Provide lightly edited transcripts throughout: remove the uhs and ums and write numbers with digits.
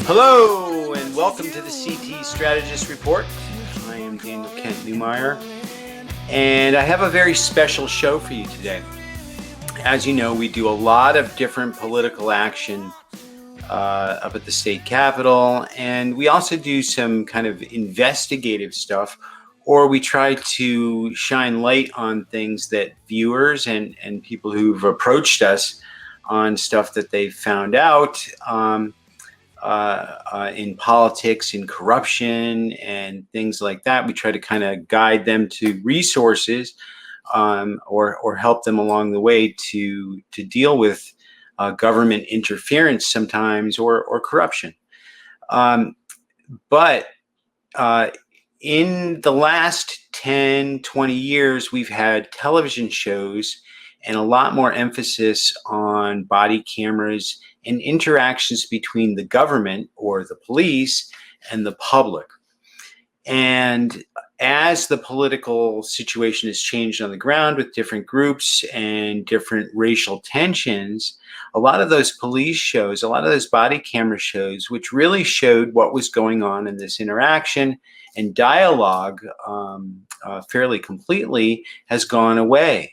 Hello and welcome to the CT Strategist Report. I am Daniel Kent Newmeyer and I have a very special show for you today. As you know, we do a lot of different political action up at the state capitol, and we also do some kind of investigative stuff, or we try to shine light on things that viewers and people who've approached us on stuff that they found out in politics, in corruption, and things like that. We try to kind of guide them to resources or help them along the way to deal with government interference sometimes or corruption. But in the last 10, 20 years, we've had television shows and a lot more emphasis on body cameras and interactions between the government or the police and the public. And as the political situation has changed on the ground with different groups and different racial tensions, a lot of those police shows, a lot of those body camera shows, which really showed what was going on in this interaction and dialogue fairly completely, has gone away.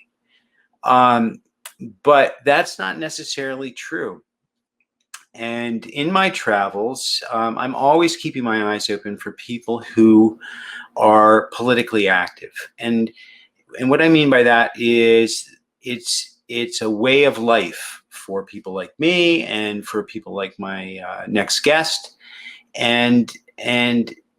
But that's not necessarily true. And in my travels, I'm always keeping my eyes open for people who are politically active. And what I mean by that is it's a way of life for people like me and for people like my next guest. And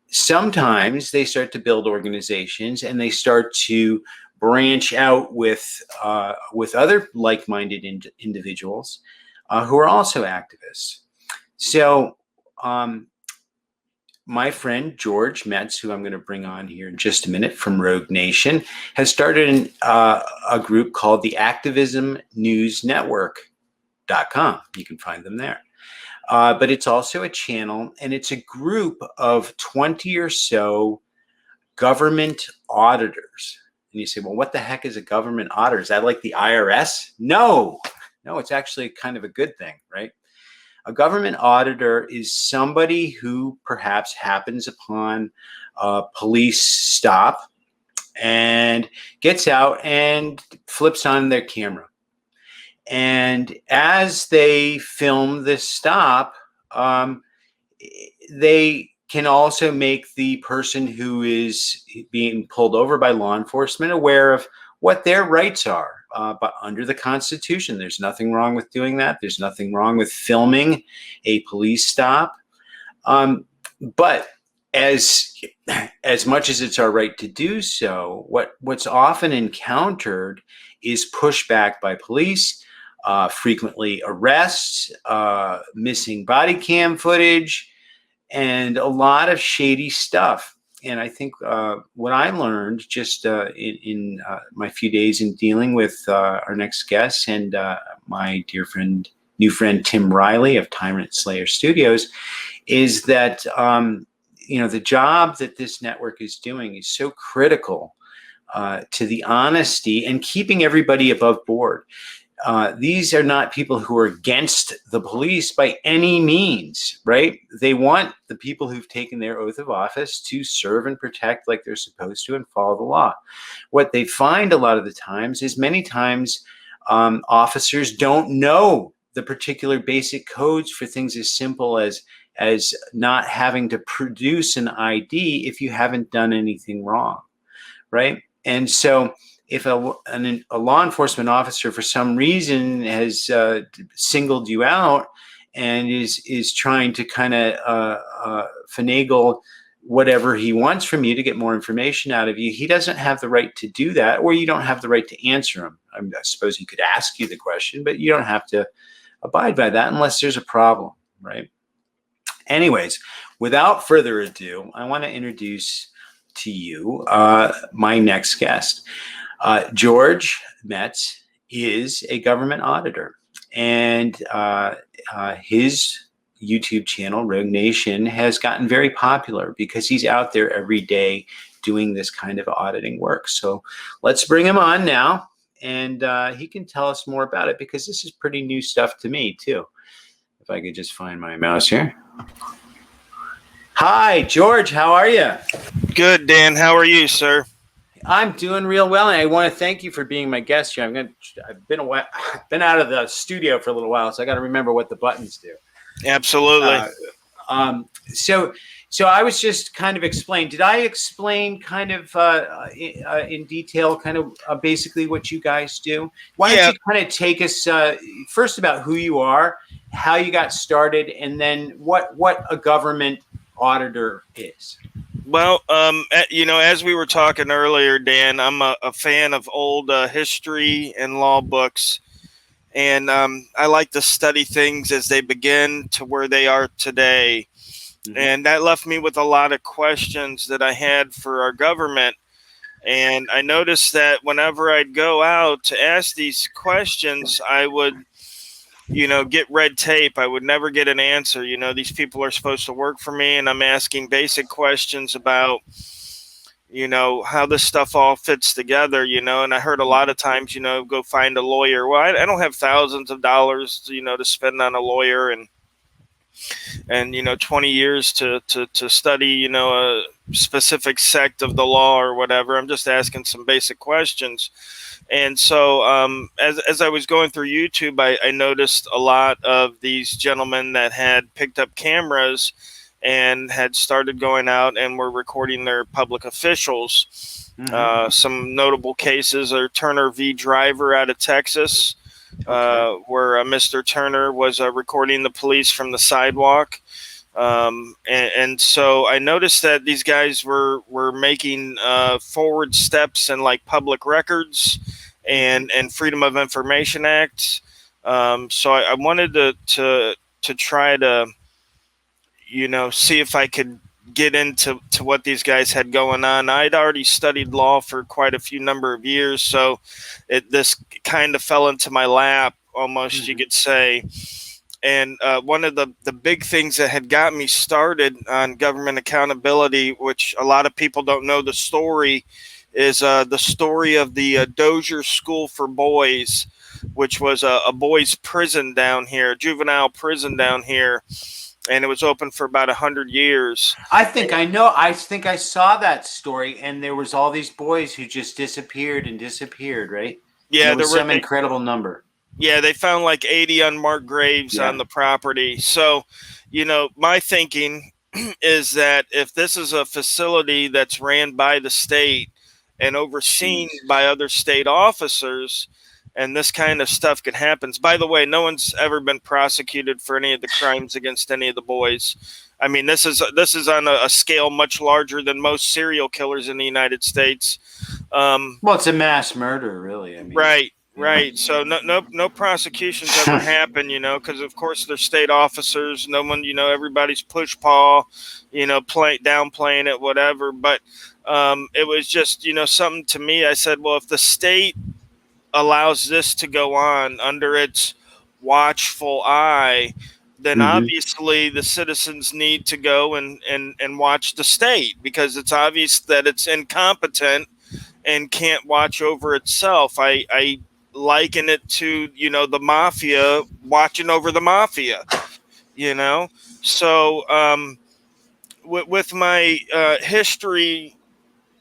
sometimes they start to build organizations and they start to branch out with other like-minded individuals who are also activists. So my friend George Metz, who I'm going to bring on here in just a minute from Rogue Nation, has started a group called the Activism News Network.com. You can find them there. But it's also a channel, and it's a group of 20 or so government auditors. And you say, well, what the heck is a government auditor? Is that like the IRS? No, it's actually kind of a good thing, right? A government auditor is somebody who perhaps happens upon a police stop and gets out and flips on their camera. And as they film this stop, they can also make the person who is being pulled over by law enforcement aware of what their rights are. But under the Constitution, there's nothing wrong with doing that. There's nothing wrong with filming a police stop. But as much as it's our right to do so, what's often encountered is pushback by police, frequently arrests, missing body cam footage, and a lot of shady stuff. And I think what I learned just in my few days in dealing with our next guest and my new friend Tim Riley of Tyrant Slayer Studios, is that the job that this network is doing is so critical to the honesty and keeping everybody above board. These are not people who are against the police by any means, right? They want the people who've taken their oath of office to serve and protect like they're supposed to and follow the law. What they find a lot of the times is many times officers don't know the particular basic codes for things as simple as not having to produce an ID if you haven't done anything wrong, right? And so if a law enforcement officer for some reason has singled you out and is trying to kind of finagle whatever he wants from you to get more information out of you, he doesn't have the right to do that, or you don't have the right to answer him. I suppose he could ask you the question, but you don't have to abide by that unless there's a problem, right? Anyways, without further ado, I want to introduce to you my next guest. George Metz is a government auditor, and his YouTube channel, Rogue Nation, has gotten very popular because he's out there every day doing this kind of auditing work. So let's bring him on now, and he can tell us more about it because this is pretty new stuff to me too. If I could just find my mouse here. Hi, George. How are you? Good, Dan. How are you, sir? I'm doing real well, and I want to thank you for being my guest here. I've been away, been out of the studio for a little while, so I got to remember what the buttons do. Absolutely. Uh, um, so, so I was just kind of explain. Did I explain kind of in detail, kind of basically what you guys do? Why don't Yeah. you kind of take us first about who you are, how you got started, and then what a government auditor is. Well, as we were talking earlier, Dan, I'm a fan of old history and law books, and I like to study things as they begin to where they are today. Mm-hmm. And that left me with a lot of questions that I had for our government. And I noticed that whenever I'd go out to ask these questions, I would get red tape. I would never get an answer. These people are supposed to work for me, and I'm asking basic questions about, how this stuff all fits together, and I heard a lot of times, go find a lawyer. Well, I don't have thousands of dollars, to spend on a lawyer and 20 years to study, a specific sect of the law or whatever. I'm just asking some basic questions. And so, as I was going through YouTube, I noticed a lot of these gentlemen that had picked up cameras and had started going out and were recording their public officials. Mm-hmm. Some notable cases are Turner v. Driver out of Texas, Okay. where Mr. Turner was recording the police from the sidewalk. And so I noticed that these guys were making forward steps in like public records and Freedom of Information Act. So I wanted to try to see if I could get into what these guys had going on. I'd already studied law for quite a few number of years, so this kind of fell into my lap almost, you Mm-hmm. could say. And one of the big things that had got me started on government accountability, which a lot of people don't know the story, is the story of the Dozier School for Boys, which was a boys' prison down here, a juvenile prison down here, and it was open for about 100 years. I think I know. I think I saw that story, and there was all these boys who just disappeared and disappeared, right? And Yeah, it there was were some incredible number. they found like 80 unmarked graves on Yeah. the property. So, my thinking is that if this is a facility that's ran by the state and overseen by Jesus. other state officers, and this kind of stuff could happen. By the way, no one's ever been prosecuted for any of the crimes against any of the boys. I mean, this is on a scale much larger than most serial killers in the United States. Well, it's a mass murder, really. I mean, Right, yeah. right. So no prosecutions ever happen, because of course they're state officers. No one, everybody's push paw, downplaying it, whatever. But it was just, something to me. I said, well, if the state allows this to go on under its watchful eye, then Mm-hmm. obviously the citizens need to go and watch the state, because it's obvious that it's incompetent and can't watch over itself. I liken it to, the mafia watching over the mafia, you know? So, with my history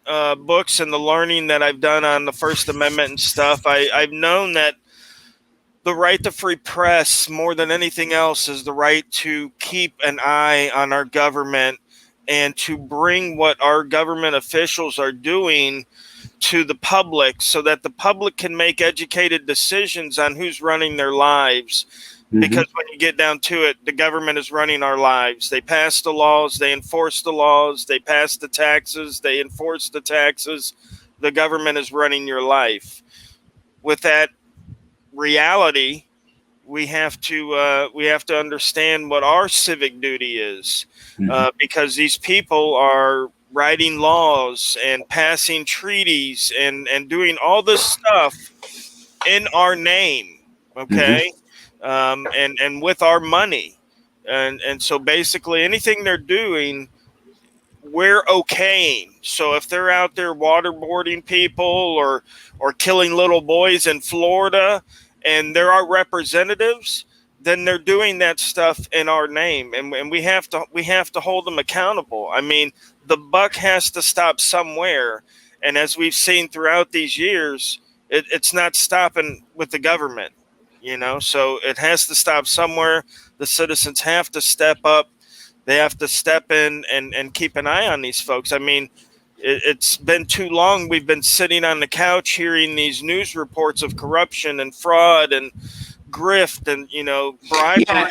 books and the learning that I've done on the First Amendment and stuff, I've known that the right to free press, more than anything else, is the right to keep an eye on our government and to bring what our government officials are doing to the public so that the public can make educated decisions on who's running their lives. Mm-hmm. Because when you get down to it, the government is running our lives. They pass the laws, they enforce the laws, they pass the taxes, they enforce the taxes. The government is running your life. With that reality, we have to understand what our civic duty is, Mm-hmm. because these people are writing laws and passing treaties and doing all this stuff in our name, Mm-hmm. okay, and with our money, and so basically anything they're doing, we're okaying. So if they're out there waterboarding people or killing little boys in Florida, and there are representatives, then they're doing that stuff in our name, and we have to hold them accountable. I mean, the buck has to stop somewhere, and as we've seen throughout these years, it's not stopping with the government, so it has to stop somewhere. The citizens have to step up. They have to step in and keep an eye on these folks. I mean, it's been too long. We've been sitting on the couch hearing these news reports of corruption and fraud and grift and bribery Yeah.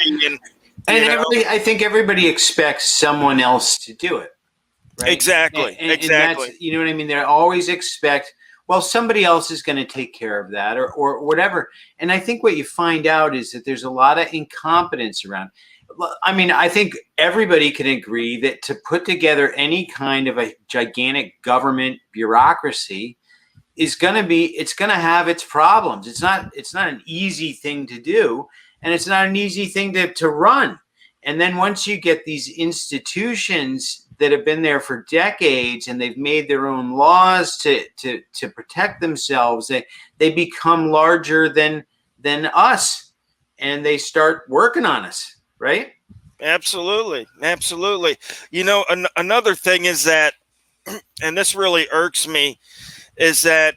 And I think everybody expects someone else to do it, right? Exactly. And Exactly. that's, you know what I mean? They always expect, well, somebody else is going to take care of that or whatever. And I think what you find out is that there's a lot of incompetence around. I mean, I think everybody can agree that to put together any kind of a gigantic government bureaucracy it's going to have its problems. It's not an easy thing to do, and it's not an easy thing to run. And then once you get these institutions that have been there for decades and they've made their own laws to protect themselves, they become larger than us, and they start working on us, right? Absolutely. Absolutely. Another thing is that, and this really irks me, is that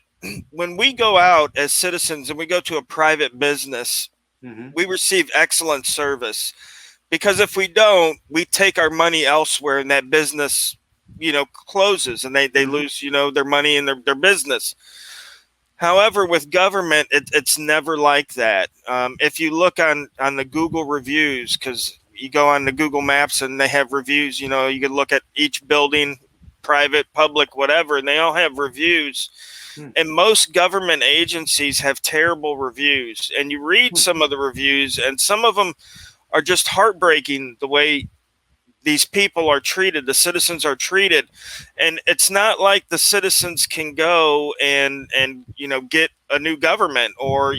when we go out as citizens and we go to a private business, we receive excellent service. Because if we don't, we take our money elsewhere and that business, closes and they lose, their money and their business. However, with government, it's never like that. If you look on the Google reviews, because you go on the Google Maps and they have reviews, you can look at each building, private, public, whatever, and they all have reviews. And most government agencies have terrible reviews. And you read some of the reviews, and some of them are just heartbreaking the way these people are treated, the citizens are treated. And it's not like the citizens can go and get a new government or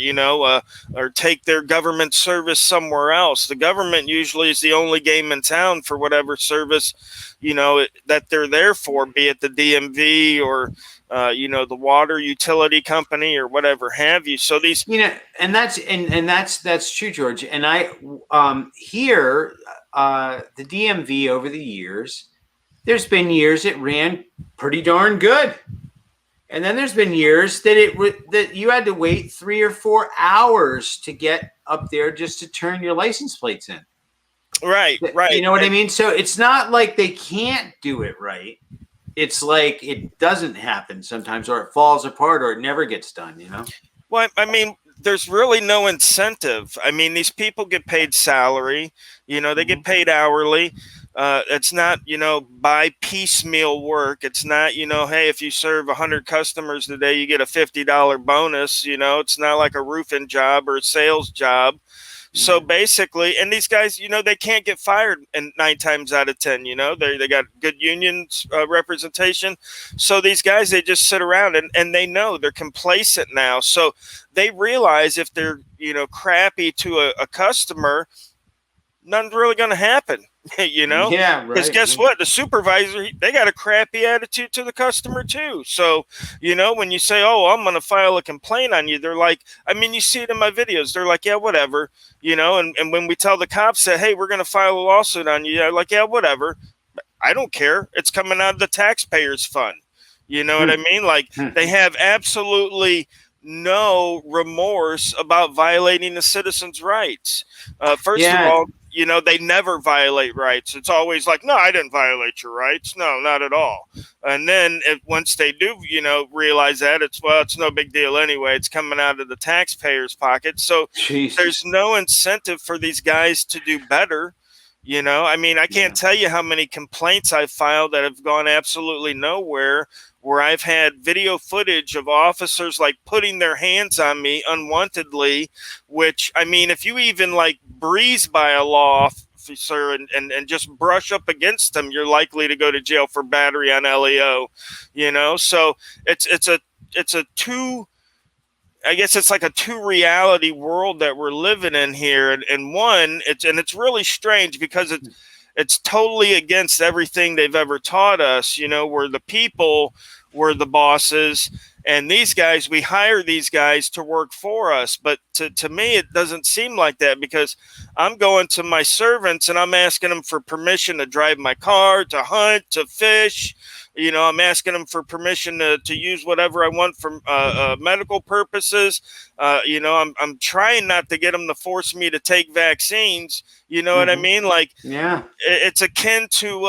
or take their government service somewhere else. The government usually is the only game in town for whatever service that they're there for, be it the DMV or the water utility company or whatever have you. So these, and that's true, George. And I here the DMV over the years, there's been years it ran pretty darn good, and then there's been years that you had to wait 3 or 4 hours to get up there just to turn your license plates in. Right. You know what I mean? So it's not like they can't do it right. It's like it doesn't happen sometimes, or it falls apart, or it never gets done, Well, I mean, there's really no incentive. I mean, these people get paid salary, they get paid hourly. It's not, by piecemeal work. It's not, hey, if you serve 100 customers today, you get a $50 bonus. It's not like a roofing job or a sales job. So basically, and these guys, they can't get fired, and 9 times out of 10, they got good union representation. So these guys, they just sit around and they know they're complacent now. So they realize if they're, crappy to a customer, nothing's really going to happen. Yeah, right. Because guess what? The supervisor, they got a crappy attitude to the customer too. So, when you say, oh, I'm going to file a complaint on you, they're like, I mean, you see it in my videos. They're like, yeah, whatever, and when we tell the cops that, hey, we're going to file a lawsuit on you, they're like, yeah, whatever. I don't care. It's coming out of the taxpayers' fund. You know what I mean? Like they have absolutely no remorse about violating the citizens' rights. First of all, they never violate rights. It's always like, no, I didn't violate your rights. No, not at all. And then once they do, realize that, it's no big deal anyway. It's coming out of the taxpayers' pocket. So there's no incentive for these guys to do better. I mean, I can't tell you how many complaints I've filed that have gone absolutely nowhere, where I've had video footage of officers like putting their hands on me unwantedly, which, I mean, if you even like breeze by a law officer and just brush up against them, you're likely to go to jail for battery on LEO, so it's a two, I guess it's like a 2-reality world that we're living in here. And one, it's really strange because it's totally against everything they've ever taught us, where the people we're the bosses. And these guys, we hire these guys to work for us. But to me, it doesn't seem like that, because I'm going to my servants and I'm asking them for permission to drive my car, to hunt, to fish. I'm asking them for permission to use whatever I want for medical purposes. I'm trying not to get them to force me to take vaccines. You know what I mean? Like, Yeah. it's akin to,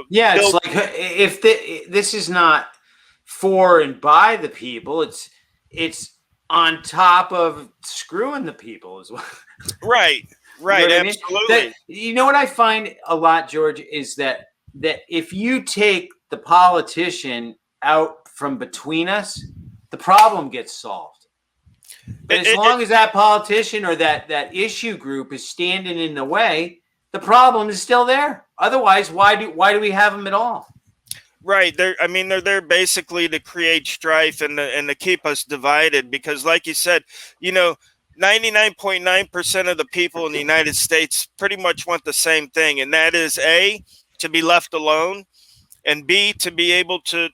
Yeah, it's like if this is not for and by the people, it's on top of screwing the people as well. Right, You know what I mean? absolutely. You know what I find a lot, George, is that if you take the politician out from between us, the problem gets solved. But as long as that politician or that issue group is standing in the way, the problem is still there. Otherwise, why do we have them at all? Right. They're there basically to create strife and to keep us divided, because, like you said, 99.9% of the people in the United States pretty much want the same thing, and that is A, to be left alone, and B, to be able to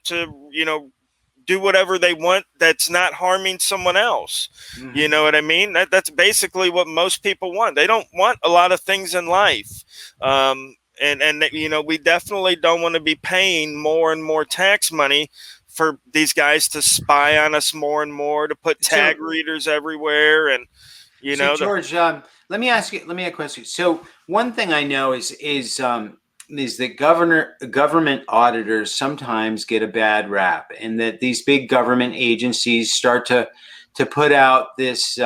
do whatever they want that's not harming someone else. Mm-hmm. You know what I mean? That's basically what most people want. They don't want a lot of things in life. And we definitely don't want to be paying more and more tax money for these guys to spy on us more and more, to put tag readers everywhere. And, George, let me ask you a question. So one thing I know is that government auditors sometimes get a bad rap, and that these big government agencies start to put out this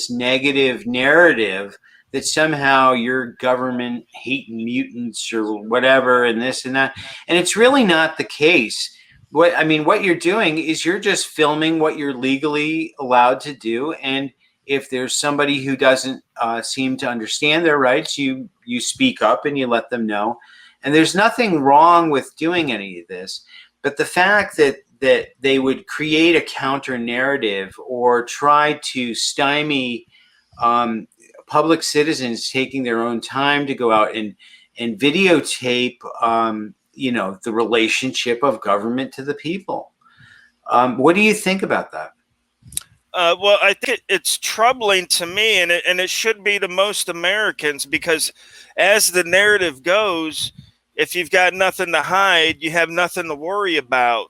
negative narrative that somehow you're government hating mutants or whatever, and this and that, and it's really not the case. What you're doing is you're just filming what you're legally allowed to do, and if there's somebody who doesn't seem to understand their rights, you speak up and you let them know. And there's nothing wrong with doing any of this, but the fact that they would create a counter narrative or try to stymie public citizens taking their own time to go out and videotape, the relationship of government to the people. What do you think about that? Well, I think it's troubling to me, and it should be to most Americans, because as the narrative goes, if you've got nothing to hide, you have nothing to worry about.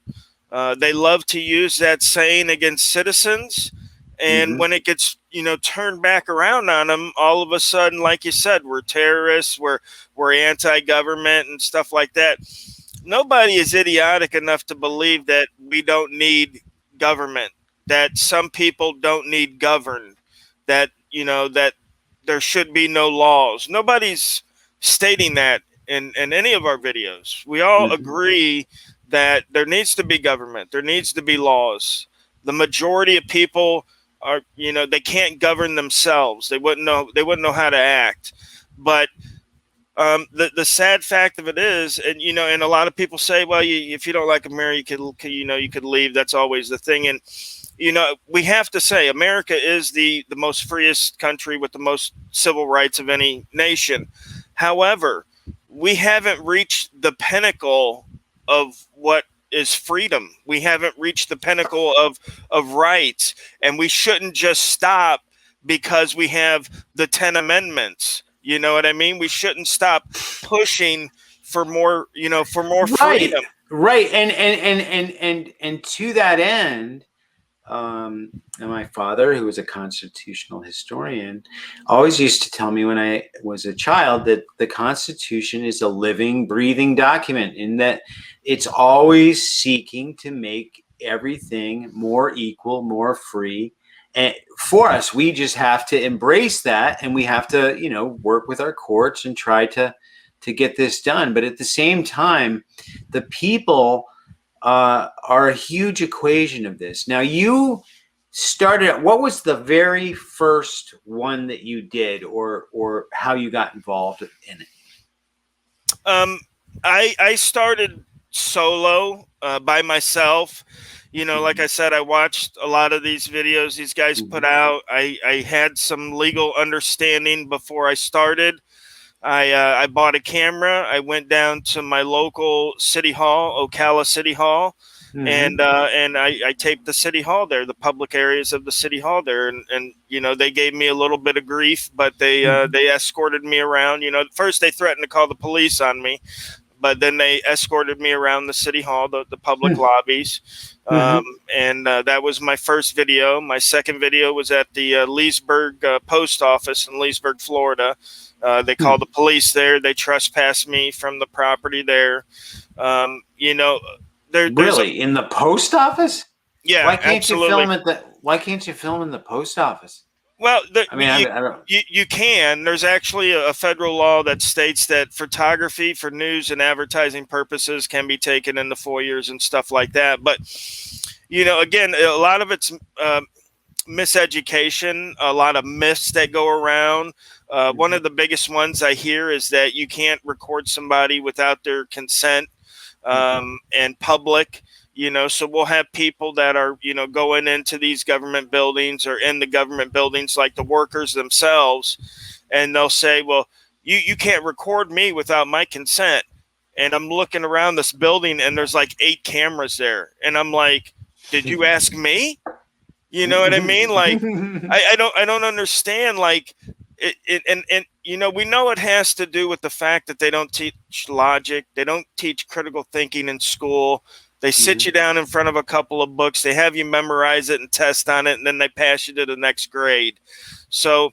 They love to use that saying against citizens. And when it gets, turned back around on them, all of a sudden, like you said, we're terrorists, we're anti-government and stuff like that. Nobody is idiotic enough to believe that we don't need government, that some people don't need governed, that, that there should be no laws. Nobody's stating that in any of our videos. We all agree that there needs to be government. There needs to be laws. The majority of people are, they can't govern themselves. They wouldn't know how to act. But the sad fact of it is, and and a lot of people say, well, if you don't like America, you could leave. That's always the thing. And we have to say America is the most freest country with the most civil rights of any nation. However, we haven't reached the pinnacle of what is freedom. We haven't reached the pinnacle of rights, and we shouldn't just stop because we have the 10 amendments. You know what I mean? We shouldn't stop pushing for more, for more freedom. Right. And to that end, and my father, who was a constitutional historian, always used to tell me when I was a child that the Constitution is a living, breathing document, in that it's always seeking to make everything more equal, more free. And for us, we just have to embrace that, and we have to, work with our courts and try to get this done. But at the same time, the people are a huge equation of this. Now, you started, what was the very first one that you did, or how you got involved in it? I started solo by myself. Like I said, I watched a lot of these videos these guys put out. I had some legal understanding before I started. I bought a camera. I went down to my local city hall, Ocala City Hall, Hmm. and I taped the city hall there, the public areas of the city hall there, and they gave me a little bit of grief, but they escorted me around. First they threatened to call the police on me, but then they escorted me around the city hall, the public lobbies. Um, Hmm. and that was my first video. My second video was at the Leesburg post office in Leesburg, Florida. They called the police there. They trespassed me from the property there. Um, you know, there's a Really, in the post office? yeah, Why can't you absolutely. film at the? Why can't you film in the post office? Well, I mean, I don't. you can. There's actually a federal law that states that photography for news and advertising purposes can be taken in the foyers and stuff like that. But again, a lot of it's miseducation, a lot of myths that go around. One of the biggest ones I hear is that you can't record somebody without their consent and public. So we'll have people that are going into these government buildings or in the government buildings, like the workers themselves, and they'll say, well, you can't record me without my consent. And I'm looking around this building and there's like 8 cameras there, and I'm like, did you ask me? You know what I mean? Like, I don't understand. Like, and we know it has to do with the fact that they don't teach logic, they don't teach critical thinking in school. They sit you down in front of a couple of books, they have you memorize it and test on it, and then they pass you to the next grade. So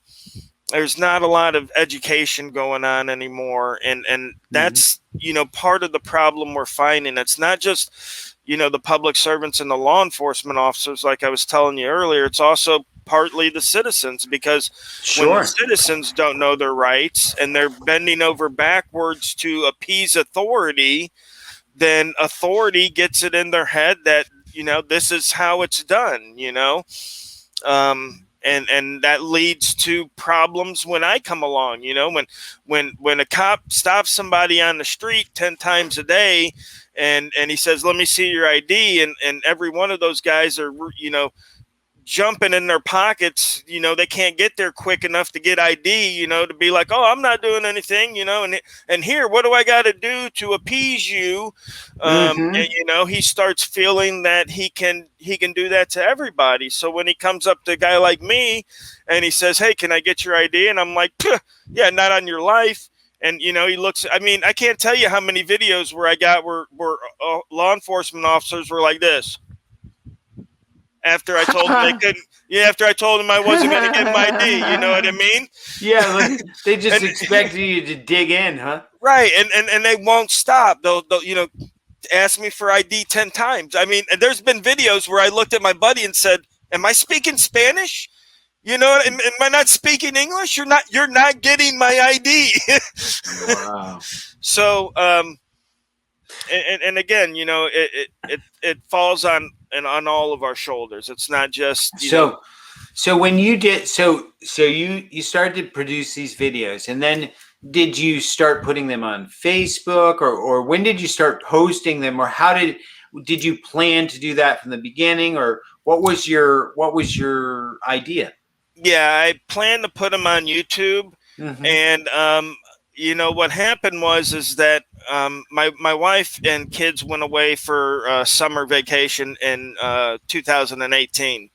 there's not a lot of education going on anymore, and that's part of the problem we're finding. It's not just the public servants and the law enforcement officers, like I was telling you earlier. It's also partly the citizens, because when the Sure. citizens don't know their rights and they're bending over backwards to appease authority, then authority gets it in their head that this is how it's done. And that leads to problems when I come along. When a cop stops somebody on the street 10 times a day, and he says, let me see your ID, and every one of those guys are jumping in their pockets. They can't get there quick enough to get ID, to be like, oh, I'm not doing anything, and here, what do I got to do to appease you? Hmm. And he starts feeling that he can do that to everybody. So when he comes up to a guy like me and he says, hey, can I get your ID? And I'm like, yeah, not on your life. And he looks. I mean, I can't tell you how many videos where I got where law enforcement officers were like this after I told them they couldn't. Yeah, after I told them I wasn't going to get my ID. You know what I mean? Yeah, like they just And expected you to dig in, huh? right, and they won't stop. They'll ask me for ID 10 times. I mean, there's been videos where I looked at my buddy and said, am I speaking Spanish? Am I not speaking English? You're not getting my ID. Wow. So, and again, it falls on all of our shoulders. It's not just, So when you did, so you started to produce these videos, and then did you start putting them on Facebook, or when did you start posting them, or how did you plan to do that from the beginning, or what was your idea? yeah, I plan to put them on YouTube. Hmm. And what happened is that my wife and kids went away for summer vacation in 2018,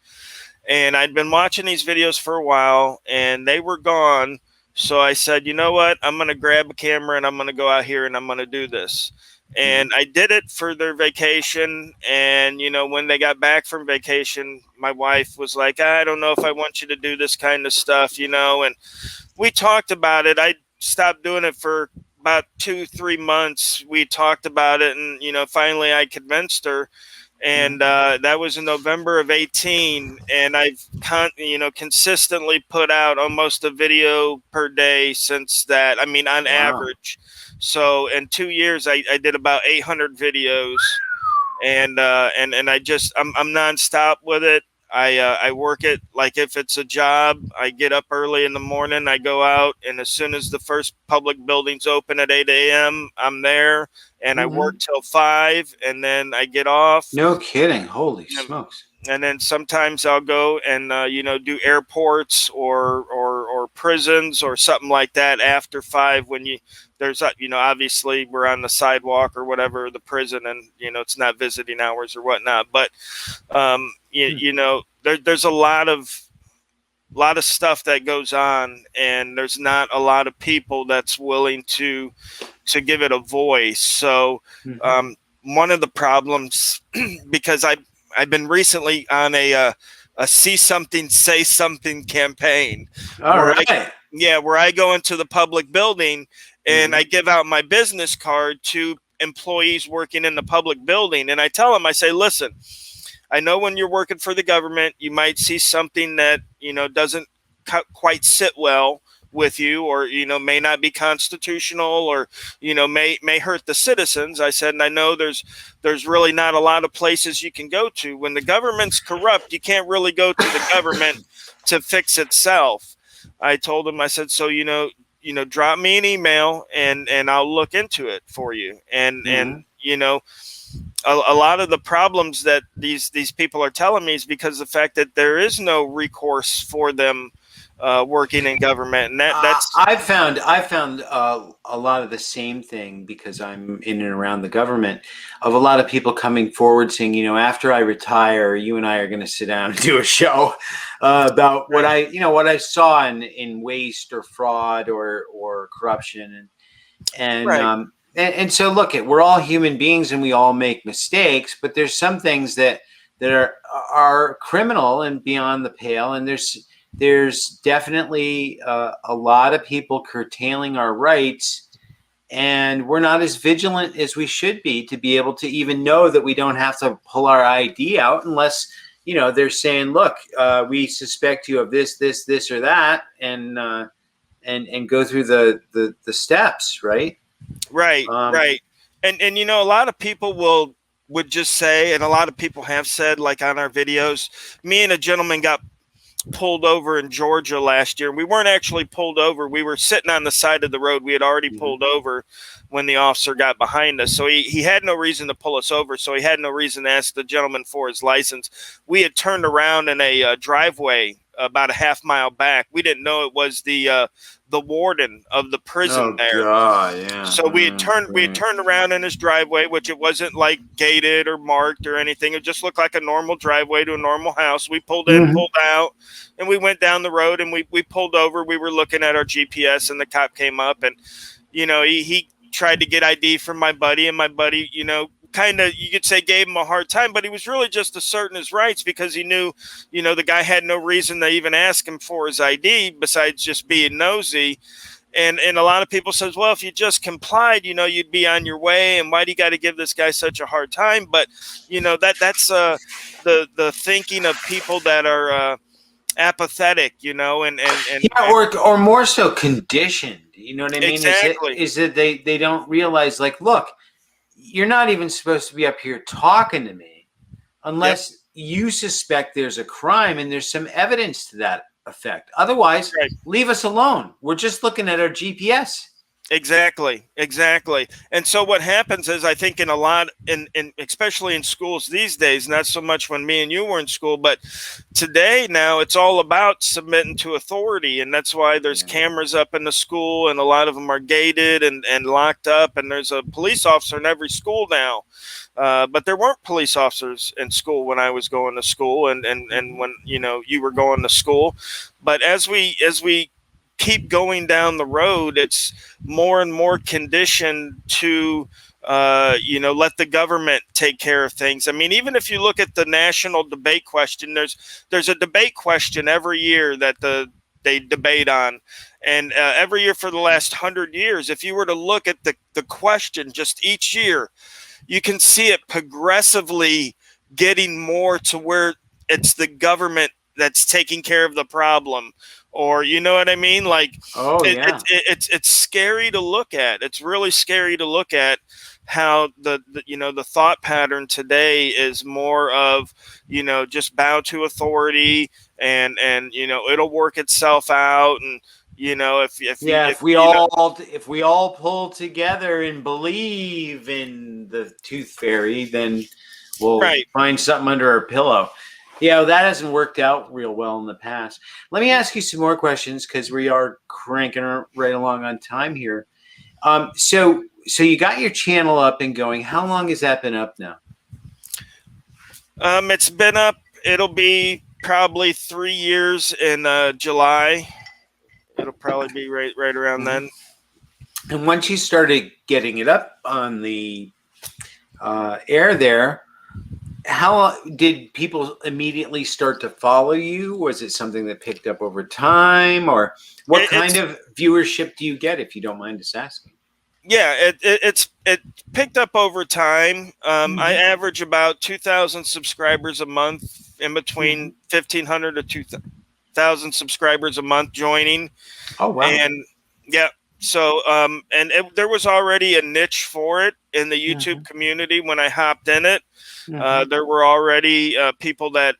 and I'd been watching these videos for a while, and they were gone. So I said, you know what? I'm going to grab a camera and I'm going to go out here and I'm going to do this. And I did it for their vacation. And, when they got back from vacation, my wife was like, I don't know if I want you to do this kind of stuff, and we talked about it. I stopped doing it for about 2-3 months. We talked about it, and finally I convinced her, and that was in November of 18. And I've consistently put out almost a video per day since that. I mean, on Wow. average. So in 2 years, I did about 800 videos, and I'm nonstop with it. I work it like if it's a job. I get up early in the morning, I go out, and as soon as the first public buildings open at 8 a.m., I'm there, and I work till 5, and then I get off. No kidding. Holy And, smokes. and then sometimes I'll go and do airports or prisons or something like that after 5 when there's obviously we're on the sidewalk or whatever, the prison, and it's not visiting hours or whatnot, but there's a lot of stuff that goes on, and there's not a lot of people that's willing to give it a voice. So one of the problems, because I've been recently on a see something, say something campaign. All right. Where I go into the public building and I give out my business card to employees working in the public building. And I tell them, I say, listen, I know when you're working for the government, you might see something that, doesn't quite sit well with you, or, may not be constitutional, or, may hurt the citizens. I said, and I know there's really not a lot of places you can go to. When the government's corrupt, you can't really go to the government to fix itself. I told him, I said, so, drop me an email and I'll look into it for you. And a lot of the problems that these people are telling me is because of the fact that there is no recourse for them working in government, and that's I found a lot of the same thing, because I'm in and around the government, of a lot of people coming forward saying, after I retire, you and I are going to sit down and do a show about what I saw in waste or fraud or corruption, and so look, we're all human beings and we all make mistakes, but there's some things that are criminal and beyond the pale, and there's definitely a lot of people curtailing our rights, and we're not as vigilant as we should be to be able to even know that we don't have to pull our ID out unless they're saying, look, we suspect you of this, or that, and go through the steps, right? Right. And a lot of people would just say, and a lot of people have said, like on our videos, me and a gentleman got pulled over in Georgia last year. We weren't actually pulled over. We were sitting on the side of the road. We had already pulled over when the officer got behind us. So he had no reason to pull us over. So he had no reason to ask the gentleman for his license. We had turned around in a driveway about a half mile back. We didn't know it was the warden of the prison there. God, yeah. So we had turned around in his driveway, which it wasn't like gated or marked or anything. It just looked like a normal driveway to a normal house. We pulled in, pulled out, and we went down the road, and we pulled over. We were looking at our GPS, and the cop came up, and he tried to get ID from my buddy, and my buddy, kind of, you could say, gave him a hard time, but he was really just asserting his rights because he knew, the guy had no reason to even ask him for his ID besides just being nosy. And a lot of people says, well, if you just complied, you'd be on your way. And why do you got to give this guy such a hard time? But, that's the thinking of people that are apathetic, or more so conditioned. You know what I mean? Exactly. Is that they don't realize, like, look, you're not even supposed to be up here talking to me unless you suspect there's a crime and there's some evidence to that effect. Otherwise, leave us alone. We're just looking at our GPS. Exactly. And so what happens is, I think in a lot, in especially in schools these days, not so much when me and you were in school, but today now it's all about submitting to authority. And that's why there's cameras up in the school, and a lot of them are gated and locked up. And there's a police officer in every school now. But there weren't police officers in school when I was going to school, and when you were going to school. But as we keep going down the road, it's more and more conditioned to let the government take care of things. I mean, even if you look at the national debate question, there's a debate question every year that they debate on, and every year for the last 100 years, if you were to look at the question just each year, you can see it progressively getting more to where it's the government that's taking care of the problem. Or, you know what I mean? Like, it's scary to look at. It's really scary to look at how the thought pattern today is more of, just bow to authority and it'll work itself out. And, if we all pull together and believe in the tooth fairy, then we'll find something under our pillow. Yeah, well, that hasn't worked out real well in the past. Let me ask you some more questions because we are cranking right along on time here. So you got your channel up and going. How long has that been up now? It's been up. It'll be probably 3 years in July. It'll probably be right around then. And once you started getting it up on the air there, how did people immediately start to follow you? Was it something that picked up over time, or what kind of viewership do you get, if you don't mind us asking? Yeah, it picked up over time. I average about 2,000 subscribers a month, in between 1,500 to 2,000 subscribers a month joining. Oh, wow. And yeah, so there was already a niche for it in the YouTube community when I hopped in it. There were already people that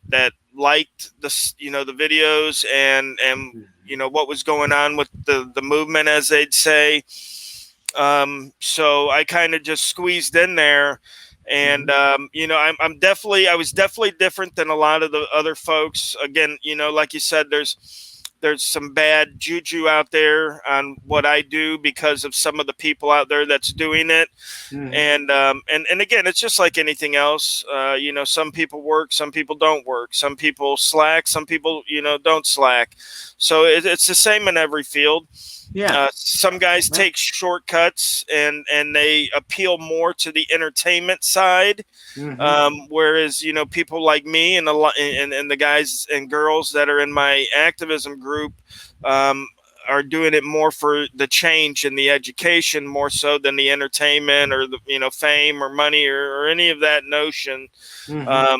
liked the videos and what was going on with the movement, as they'd say. So I kind of just squeezed in there, and I was definitely different than a lot of the other folks. Again, like you said, there's some bad juju out there on what I do because of some of the people out there that's doing it. And again, it's just like anything else. Some people work, some people don't work, some people slack, some people, don't slack. So it's the same in every field. Yeah. Some guys take shortcuts and they appeal more to the entertainment side. Whereas, people like me and the guys and girls that are in my activism group, are doing it more for the change and the education more so than the entertainment or the, fame or money or any of that notion. Yeah,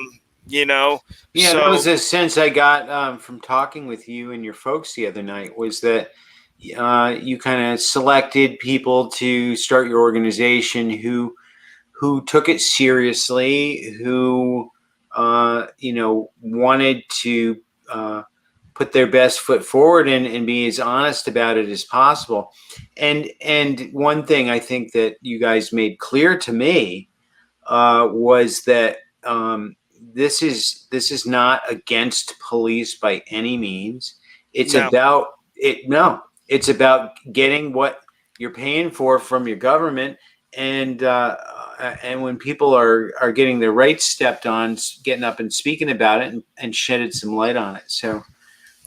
so, that was a sense I got from talking with you and your folks the other night, was that you kind of selected people to start your organization who took it seriously, who wanted to put their best foot forward and be as honest about it as possible. And one thing I think that you guys made clear to me was that this is not against police by any means. It's about it. No, it's about getting what you're paying for from your government, and when people are getting their rights stepped on, getting up and speaking about it and shedded some light on it. So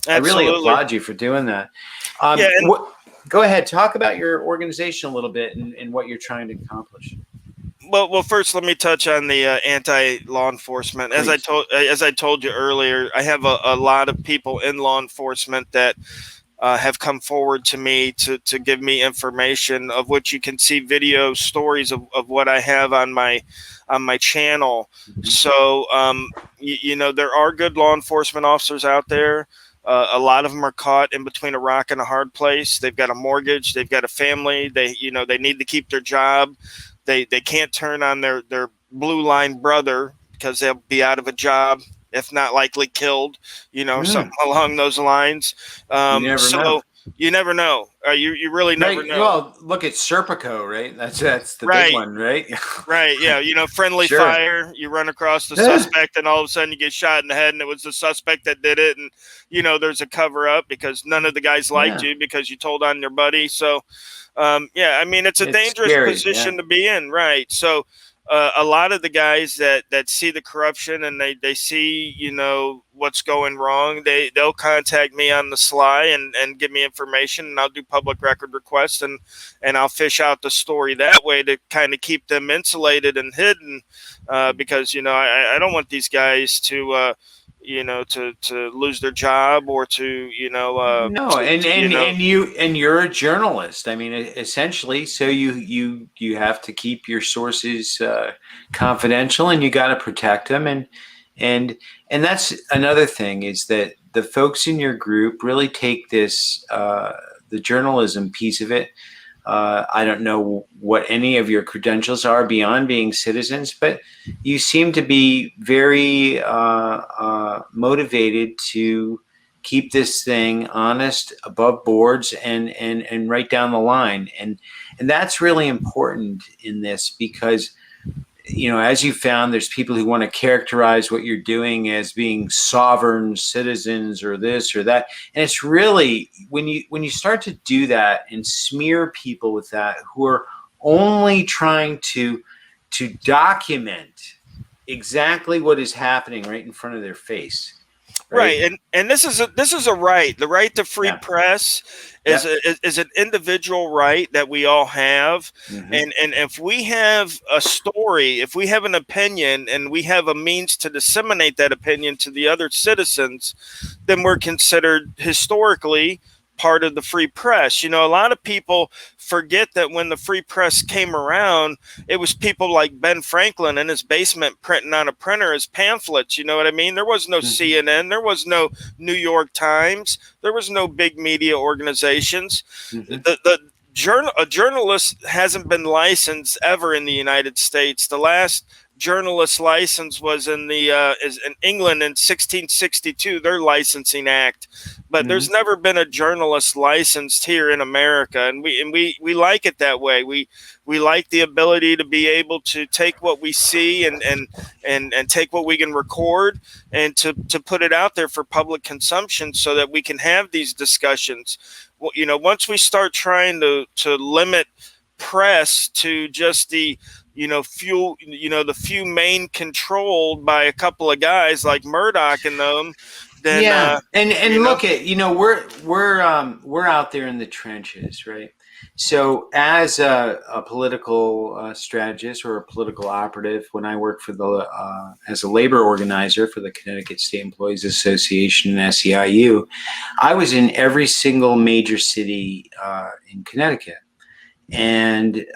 I really applaud you for doing that. Go ahead, talk about your organization a little bit and what you're trying to accomplish. Well, first let me touch on the anti-law enforcement. As I told you earlier, I have a lot of people in law enforcement that have come forward to me to give me information, of which you can see video stories of what I have on my channel. So there are good law enforcement officers out there. A lot of them are caught in between a rock and a hard place. They've got a mortgage, they've got a family, they need to keep their job. They can't turn on their blue line brother because they'll be out of a job, if not likely killed, something along those lines. You never know. You really never know. Well, look at Serpico, right? That's the big one, right? Right. Yeah. Friendly fire. You run across the suspect, and all of a sudden you get shot in the head, and it was the suspect that did it. And there's a cover up because none of the guys liked you because you told on your buddy. So, it's a dangerous position to be in, right? So. A lot of the guys that see the corruption and they see, what's going wrong, they'll contact me on the sly and give me information, and I'll do public record requests and I'll fish out the story that way to kind of keep them insulated and hidden, because, I don't want these guys to lose their job or to, you're a journalist. I mean, essentially, so you have to keep your sources confidential, and you got to protect them. And that's another thing, is that the folks in your group really take this, the journalism piece of it. I don't know what any of your credentials are beyond being citizens, but you seem to be very motivated to keep this thing honest, above boards, and right down the line. And that's really important in this, because as you found, there's people who want to characterize what you're doing as being sovereign citizens or this or that. And it's really, when you start to do that and smear people with that, who are only trying to document exactly what is happening right in front of their face. Right. And this is a right. The right to free press is is an individual right that we all have. And if we have a story, if we have an opinion, and we have a means to disseminate that opinion to the other citizens, then we're considered historically part of the free press. A lot of people forget that when the free press came around, it was people like Ben Franklin in his basement printing on a printer his pamphlets. You know what I mean? There was no CNN, there was no New York Times, there was no big media organizations. A journalist hasn't been licensed ever in the United States. The last journalist license was in England in 1662, their licensing act. But there's never been a journalist licensed here in America, and we like it that way. We like the ability to be able to take what we see and take what we can record and to put it out there for public consumption so that we can have these discussions. Well, once we start trying to limit press to just the the few main controlled by a couple of guys like Murdoch and them, then look at we're out there in the trenches, right? So as a political strategist or a political operative, when I worked for as a labor organizer for the Connecticut State Employees Association and SEIU, I was in every single major city in Connecticut. And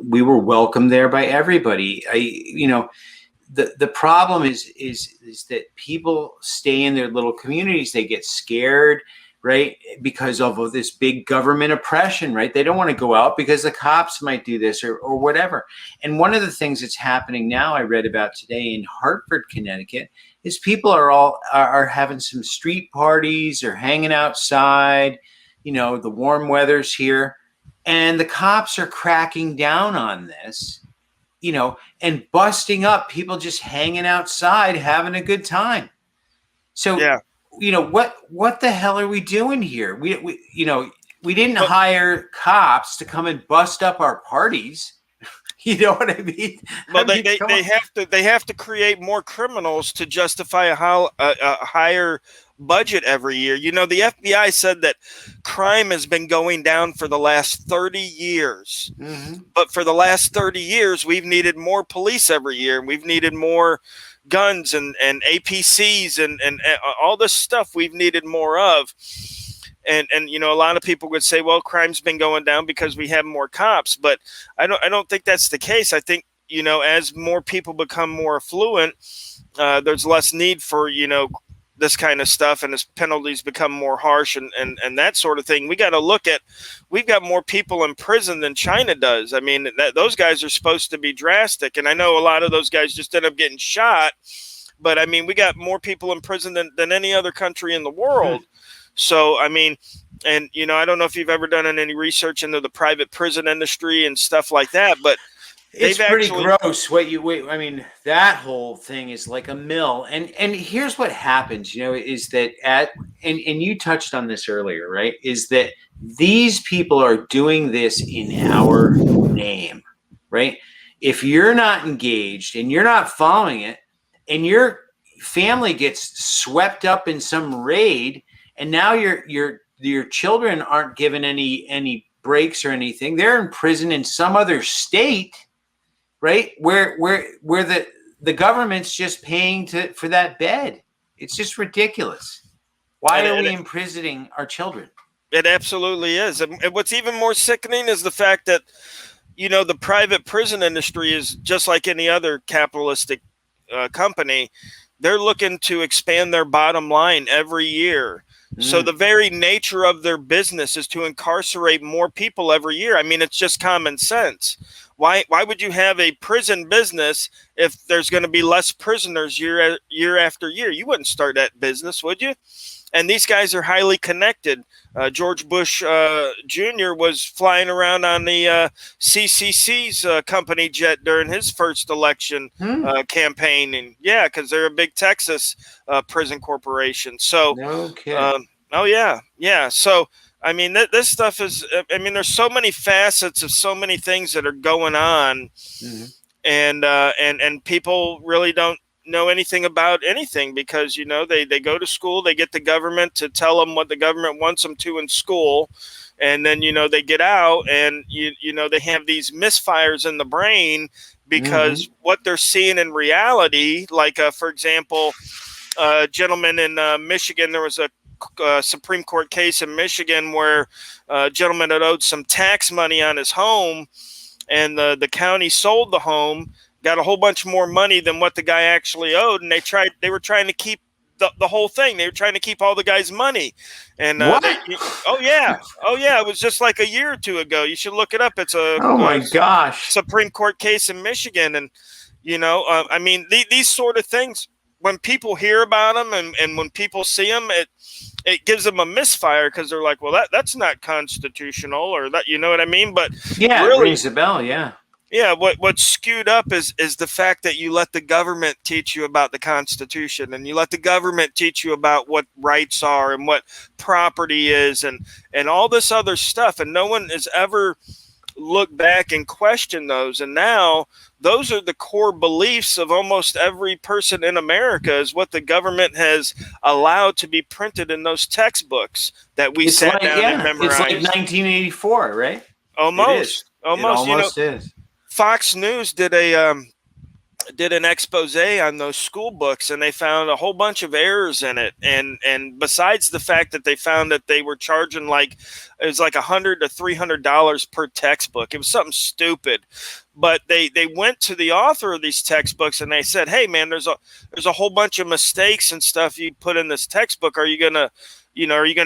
we were welcomed there by everybody. The problem is that people stay in their little communities. They get scared, right, because of this big government oppression, right? They don't want to go out because the cops might do this or whatever. And one of the things that's happening now, I read about today in Hartford, Connecticut, is people are having some street parties or hanging outside. The warm weather's here. And the cops are cracking down on this, and busting up people just hanging outside, having a good time. So, what the hell are we doing here? We didn't hire cops to come and bust up our parties. You know what I mean? Well, they have to create more criminals to justify a higher budget every year. The FBI said that crime has been going down for the last 30 years. But for the last 30 years, we've needed more police every year. We've needed more guns and APCs and all this stuff we've needed more of. And a lot of people would say, well, crime's been going down because we have more cops. But I don't think that's the case. I think, as more people become more affluent, there's less need for, this kind of stuff, and as penalties become more harsh and that sort of thing. We got to look at, we've got more people in prison than China does. I mean, those guys are supposed to be drastic. And I know a lot of those guys just end up getting shot, but I mean, we got more people in prison than any other country in the world. So, I mean, and, I don't know if you've ever done any research into the private prison industry and stuff like that, but it's pretty gross I mean, that whole thing is like a mill. And here's what happens, is that and you touched on this earlier, right? Is that these people are doing this in our name, right? If you're not engaged and you're not following it, and your family gets swept up in some raid, and now your children aren't given any breaks or anything, they're in prison in some other state, right? Where the government's just paying for that bed. It's just ridiculous. Why are we imprisoning our children? It absolutely is. And what's even more sickening is the fact that, the private prison industry is just like any other capitalistic company. They're looking to expand their bottom line every year. So the very nature of their business is to incarcerate more people every year. I mean, it's just common sense. Why would you have a prison business if there's going to be less prisoners year after year? You wouldn't start that business, would you? And these guys are highly connected. George Bush Jr. was flying around on the CCC's company jet during his first election campaign, and yeah, because they're a big Texas prison corporation. So, No kidding. oh yeah. So, I mean, this stuff is. I mean, there's so many facets of so many things that are going on, and people really don't know anything about anything because they go to school, they get the government to tell them what the government wants them to in school, and then they get out and they have these misfires in the brain because what they're seeing in reality, like for example, a gentleman in Michigan, there was a Supreme Court case in Michigan where a gentleman had owed some tax money on his home, and the county sold the home, got a whole bunch more money than what the guy actually owed, and they were trying to keep the whole thing. They were trying to keep all the guy's money. And what? Oh yeah, it was just like a year or two ago. You should look it up. It's Oh my gosh, Supreme Court case in Michigan. And I mean, these sort of things, when people hear about them and when people see them, it gives them a misfire because they're like, well, that's not constitutional, or that, you know what I mean? But yeah, really, it rings a bell. Yeah, what's skewed up is the fact that you let the government teach you about the Constitution, and you let the government teach you about what rights are and what property is, and all this other stuff, and no one has ever looked back and questioned those. And now those are the core beliefs of almost every person in America, is what the government has allowed to be printed in those textbooks that we sat down and memorized. It's like 1984, right? Almost. It almost is. Fox News did an expose on those school books, and they found a whole bunch of errors in it. And besides the fact that they found that they were charging it was like $100 to $300 per textbook. It was something stupid. But they went to the author of these textbooks and they said, "Hey man, there's a whole bunch of mistakes and stuff you put in this textbook. Are you gonna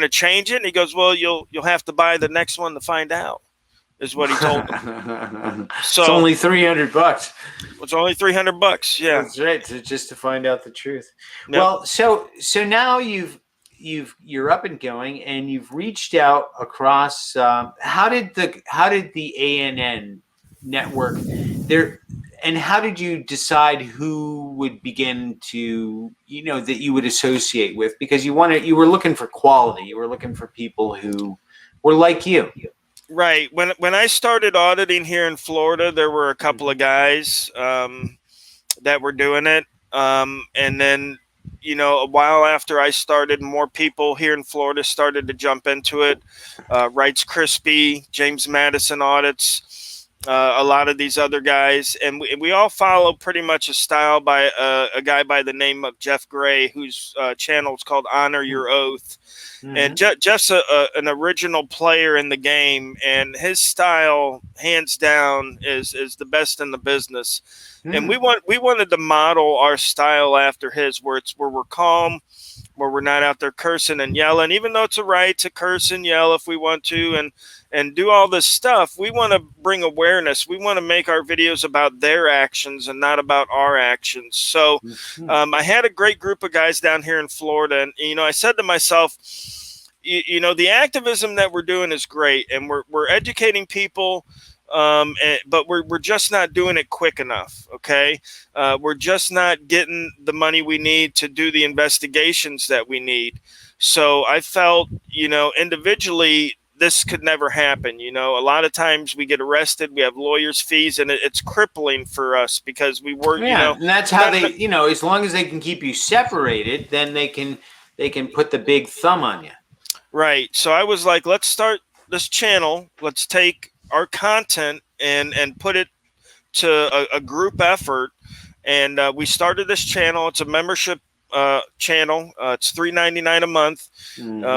change it?" And he goes, "Well, you'll have to buy the next one to find out," is what he told them. So it's only $300. It's only $300. Yeah, that's right. Just to find out the truth. Yep. Well, so now you're up and going, and you've reached out across. How did the ANN network there, and how did you decide who would begin to that you would associate with? Because you were looking for quality. You were looking for people who were like you. Right. When I started auditing here in Florida, there were a couple of guys that were doing it. And then, a while after I started, more people here in Florida started to jump into it. Wrights Crispy, James Madison Audits, a lot of these other guys. And we all follow pretty much a style by a guy by the name of Jeff Gray, whose channel is called Honor Your Oath. And Jeff's an original player in the game, and his style, hands down, is the best in the business. And we wanted to model our style after his, where we're calm, where we're not out there cursing and yelling, even though it's a right to curse and yell if we want to, and do all this stuff. We want to bring awareness. We want to make our videos about their actions and not about our actions. So I had a great group of guys down here in Florida, and I said to myself, the activism that we're doing is great, and we're educating people, but we're just not doing it quick enough. Okay, we're just not getting the money we need to do the investigations that we need. So I felt, individually, this could never happen. A lot of times we get arrested, we have lawyers' fees, and it's crippling for us because we work. And that's how they, as long as they can keep you separated, then they can put the big thumb on you. Right. So I was like, let's start this channel. Let's take our content and put it to a group effort. And we started this channel. It's a membership channel. It's $3.99 a month.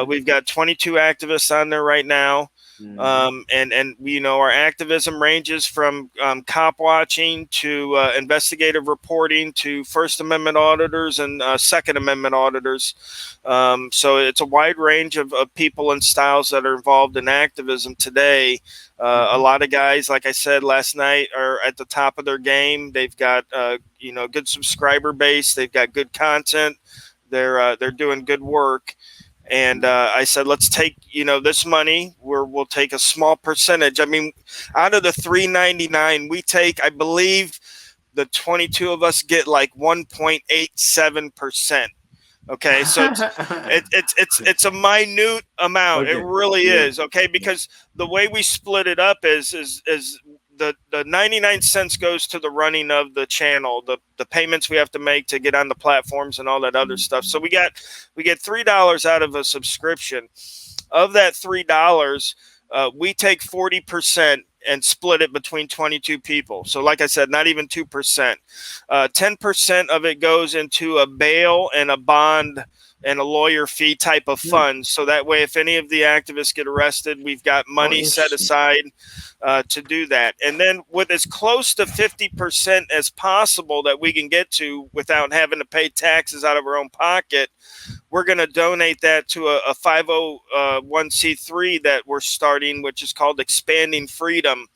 We've got 22 activists on there right now. And our activism ranges from cop watching to investigative reporting to First Amendment auditors and Second Amendment auditors. So it's a wide range of people and styles that are involved in activism today. A lot of guys, like I said last night, are at the top of their game. They've got good subscriber base. They've got good content. They're doing good work. And I said, let's take, this money where we'll take a small percentage. I mean, out of the 399, we take, I believe the 22 of us get like 1.87%. Okay, so it's a minute amount. It Okay. really Yeah. is. Okay, because the way we split it up is the 99 cents goes to the running of the channel, the payments we have to make to get on the platforms and all that other stuff. So we get $3 out of a subscription. Of that $3, we take 40% and split it between 22 people. So like I said, not even 2%. 10% of it goes into a bail and a bond and a lawyer fee type of fund. So that way, if any of the activists get arrested, we've got money set aside to do that. And then with as close to 50% as possible that we can get to without having to pay taxes out of our own pocket, we're going to donate that to a 501c3 that we're starting, which is called Expanding Freedom.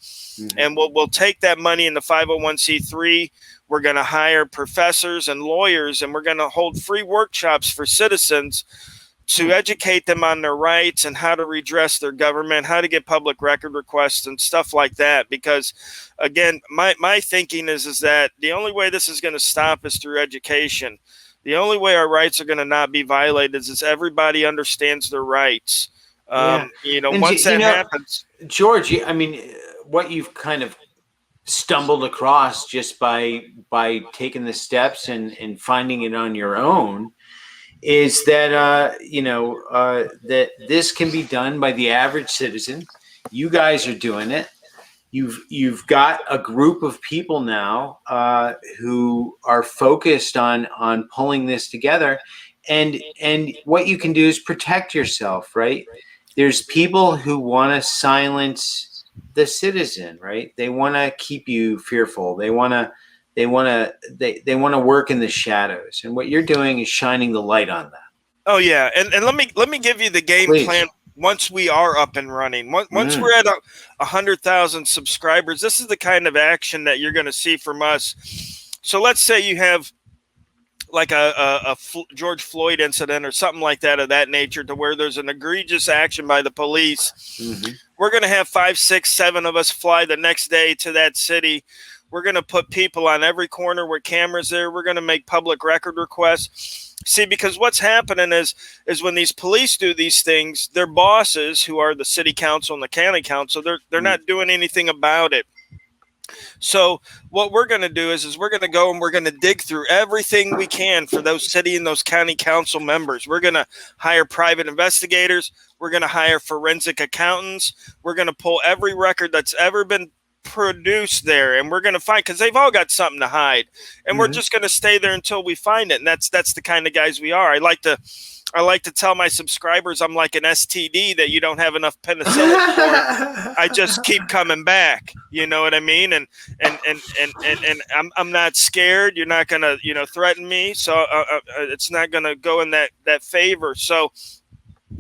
And we'll take that money in the 501c3. We're going to hire professors and lawyers, and we're going to hold free workshops for citizens to educate them on their rights and how to redress their government, how to get public record requests and stuff like that. Because, again, my thinking is that the only way this is going to stop is through education. The only way our rights are going to not be violated is everybody understands their rights. And once that happens. George, I mean, what you've kind of stumbled across just by taking the steps and finding it on your own is that, that this can be done by the average citizen. You guys are doing it. You've got a group of people now who are focused on pulling this together, and what you can do is protect yourself, right? There's people who want to silence the citizen, right? They want to keep you fearful. They want to work in the shadows, and what you're doing is shining the light on that. Oh yeah, and let me give you the game plan. Once we are up and running, once we're at 100,000 subscribers, this is the kind of action that you're going to see from us. So let's say you have like a George Floyd incident or something like that of that nature, to where there's an egregious action by the police. We're going to have 5, 6, 7 of us fly the next day to that city. We're going to put people on every corner with cameras there. We're going to make public record requests. See, because what's happening is when these police do these things, their bosses, who are the city council and the county council, they're not doing anything about it. So what we're going to do is we're going to go and we're going to dig through everything we can for those city and those county council members. We're going to hire private investigators. We're going to hire forensic accountants. We're going to pull every record that's ever been produced there, and we're going to find, because they've all got something to hide, and we're just going to stay there until we find it. And that's the kind of guys we are. I like to tell my subscribers I'm like an STD that you don't have enough penicillin for. I just keep coming back. You know what I mean? And I'm not scared. You're not going to threaten me. So it's not going to go in that favor. So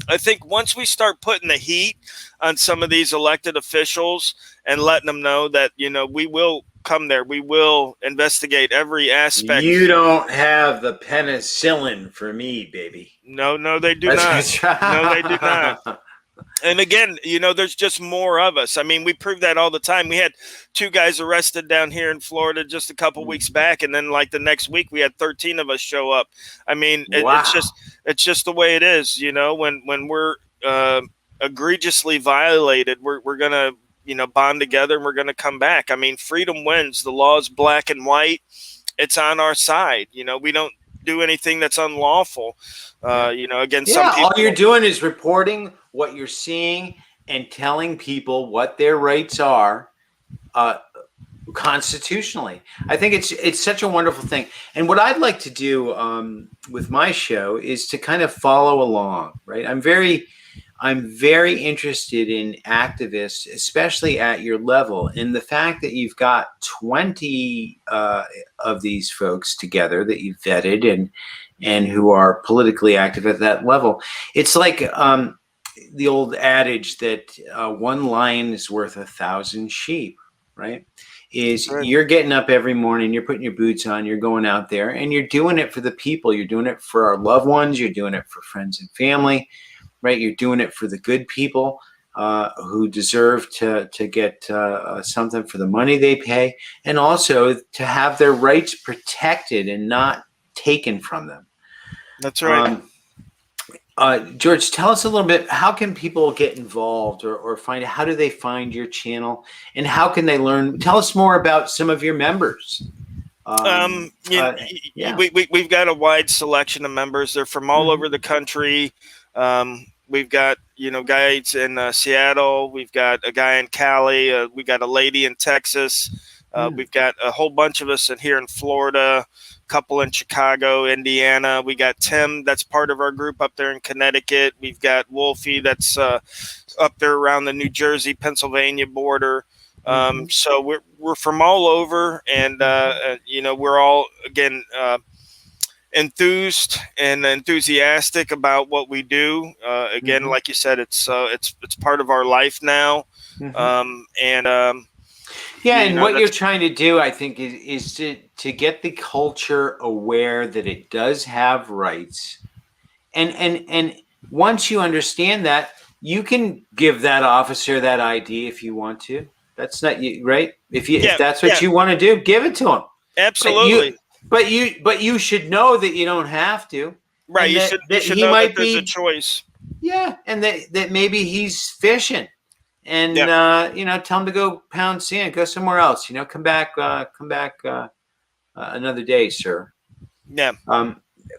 I think once we start putting the heat on some of these elected officials and letting them know that, we will come there, we will investigate every aspect. You don't have the penicillin for me, baby. No, they do not. No, they do not. And again, there's just more of us. I mean, we prove that all the time. We had 2 guys arrested down here in Florida just a couple weeks back, and then like the next week we had 13 of us show up. I mean, it's just the way it is. When we're egregiously violated, we're gonna bond together, and we're gonna come back. I mean, freedom wins. The law is black and white. It's on our side. We don't do anything that's unlawful. Again, some people. All you're doing is reporting what you're seeing and telling people what their rights are constitutionally. I think it's such a wonderful thing. And what I'd like to do with my show is to kind of follow along, right? I'm very interested in activists, especially at your level. And the fact that you've got 20 of these folks together that you've vetted and who are politically active at that level. It's like the old adage that one lion is worth 1,000 sheep, right? is Right. you're getting up every morning, you're putting your boots on, you're going out there, and you're doing it for the people. You're doing it for our loved ones. You're doing it for friends and family, right? You're doing it for the good people who deserve to get something for the money they pay, and also to have their rights protected and not taken from them. That's right. George, tell us a little bit, how can people get involved or find, how do they find your channel, and how can they learn? Tell us more about some of your members. Yeah. We've got a wide selection of members. They're from all over the country. We've got, guys in Seattle. We've got a guy in Cali. We got a lady in Texas. We've got a whole bunch of us here in Florida, a couple in Chicago, Indiana. We got Tim, that's part of our group up there in Connecticut. We've got Wolfie, that's up there around the New Jersey, Pennsylvania border. So we're from all over, and we're all, again, enthused and enthusiastic about what we do. Again, like you said, it's part of our life now. And what you're trying to do, I think, is to get the culture aware that it does have rights, and once you understand that, you can give that officer that ID if you want to. That's not you, right? If that's what you want to do, give it to him. Absolutely. But you should know that you don't have to. Right. You should know that there's a choice. Yeah, and that maybe he's fishing. And tell him to go pound sand, go somewhere else. Come back another day, sir. Yeah.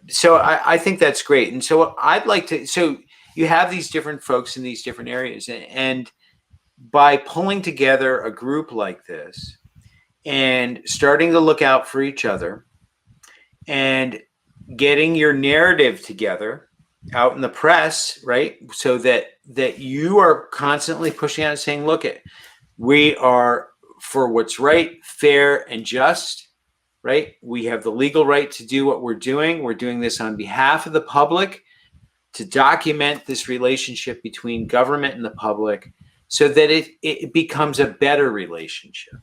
So I think that's great. And so I'd like to. So you have these different folks in these different areas, and by pulling together a group like this, and starting to look out for each other, and getting your narrative together out in the press, right? So that you are constantly pushing out and saying, look, we are for what's right, fair, and just, right? We have the legal right to do what we're doing. We're doing this on behalf of the public to document this relationship between government and the public so that it becomes a better relationship,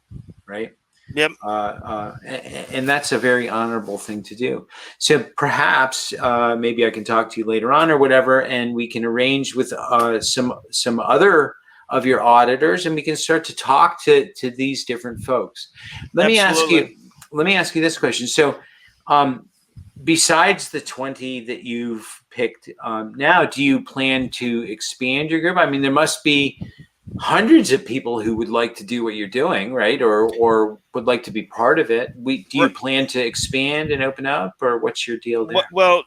right? Yep. And that's a very honorable thing to do. So perhaps maybe I can talk to you later on or whatever, and we can arrange with some other of your auditors, and we can start to talk to these different folks. Let me ask you this question. So besides the 20 that you've picked now, do you plan to expand your group? I mean, there must be hundreds of people who would like to do what you're doing, right? Or would like to be part of it. Do you plan to expand and open up, or what's your deal there? Well,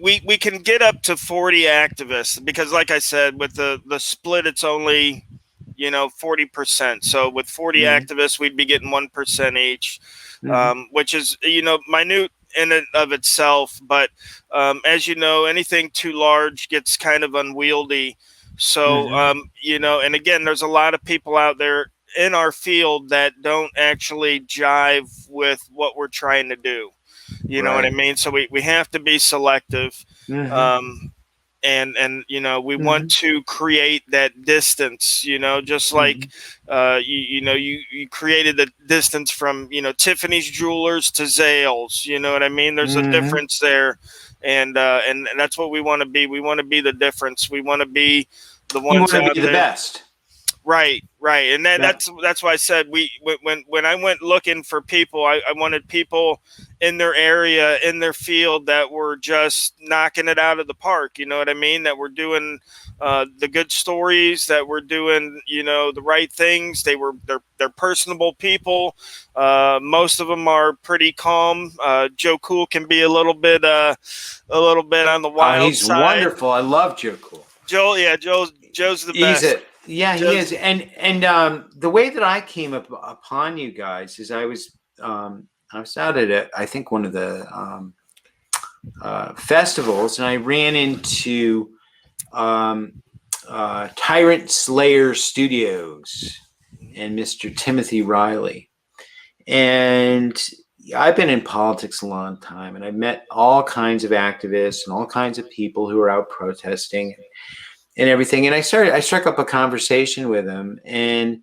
we can get up to 40 activists because, like I said, with the split, it's only 40%. So with 40 activists, we'd be getting 1% each, which is minute in and of itself. But as you know, anything too large gets kind of unwieldy. So, and again, there's a lot of people out there in our field that don't actually jive with what we're trying to do. You know what I mean? So we have to be selective. And we want to create that distance, just like, you created the distance from, Tiffany's Jewelers to Zales, you know what I mean? There's a difference there. And that's what we want to be. We want to be the difference. We want to be the ones. You want to be the best. Right. And that's why I said when I went looking for people, I wanted people in their area, in their field, that were just knocking it out of the park. You know what I mean? That were doing the good stories, that were doing the right things. They're personable people. Most of them are pretty calm. Joe Cool can be a little bit on the wild he's side. Wonderful. I love Joe Cool. Joe's the best. Yeah, he is. And the way that I came upon you guys is I was out at I think one of the festivals, and I ran into Tyrant Slayer Studios and Mr. Timothy Riley. And I've been in politics a long time, and I've met all kinds of activists and all kinds of people who are out protesting and everything. And I struck up a conversation with him, and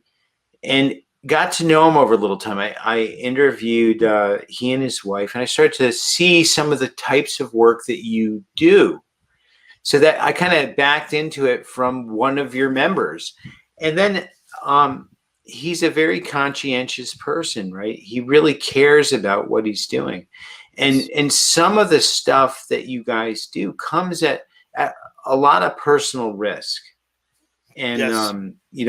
got to know him over a little time. I interviewed he and his wife, and I started to see some of the types of work that you do. So that I kind of backed into it from one of your members. And then he's a very conscientious person, right? He really cares about what he's doing. And some of the stuff that you guys do comes at a lot of personal risk. And Yes.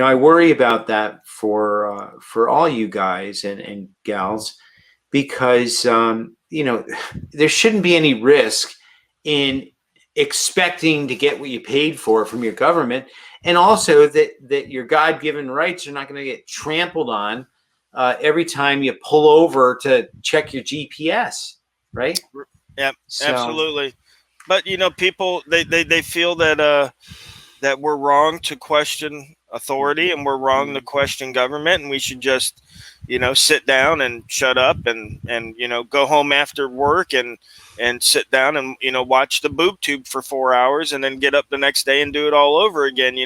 I worry about that for all you guys and gals, because there shouldn't be any risk in expecting to get what you paid for from your government, and also that your God-given rights are not going to get trampled on every time you pull over to check your GPS, right? Yeah, So, absolutely. But people they feel that that we're wrong to question authority, and we're wrong to question government, and we should just sit down and shut up and go home after work and sit down and watch the boob tube for 4 hours and then get up the next day and do it all over again.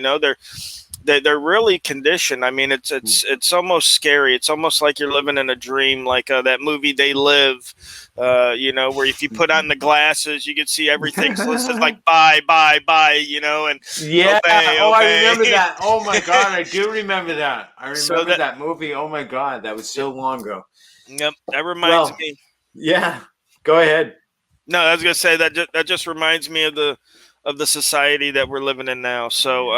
They're really conditioned. I mean, it's almost scary. It's almost like you're living in a dream, like that movie They Live, where if you put on the glasses, you can see everything's listed like buy, and yeah. obey. I remember that. Oh my God, I do remember that. I remember that movie. Oh my God, that was so long ago. Yep, that reminds me. Yeah, go ahead. No, I was gonna say that just reminds me of the society that we're living in now. So,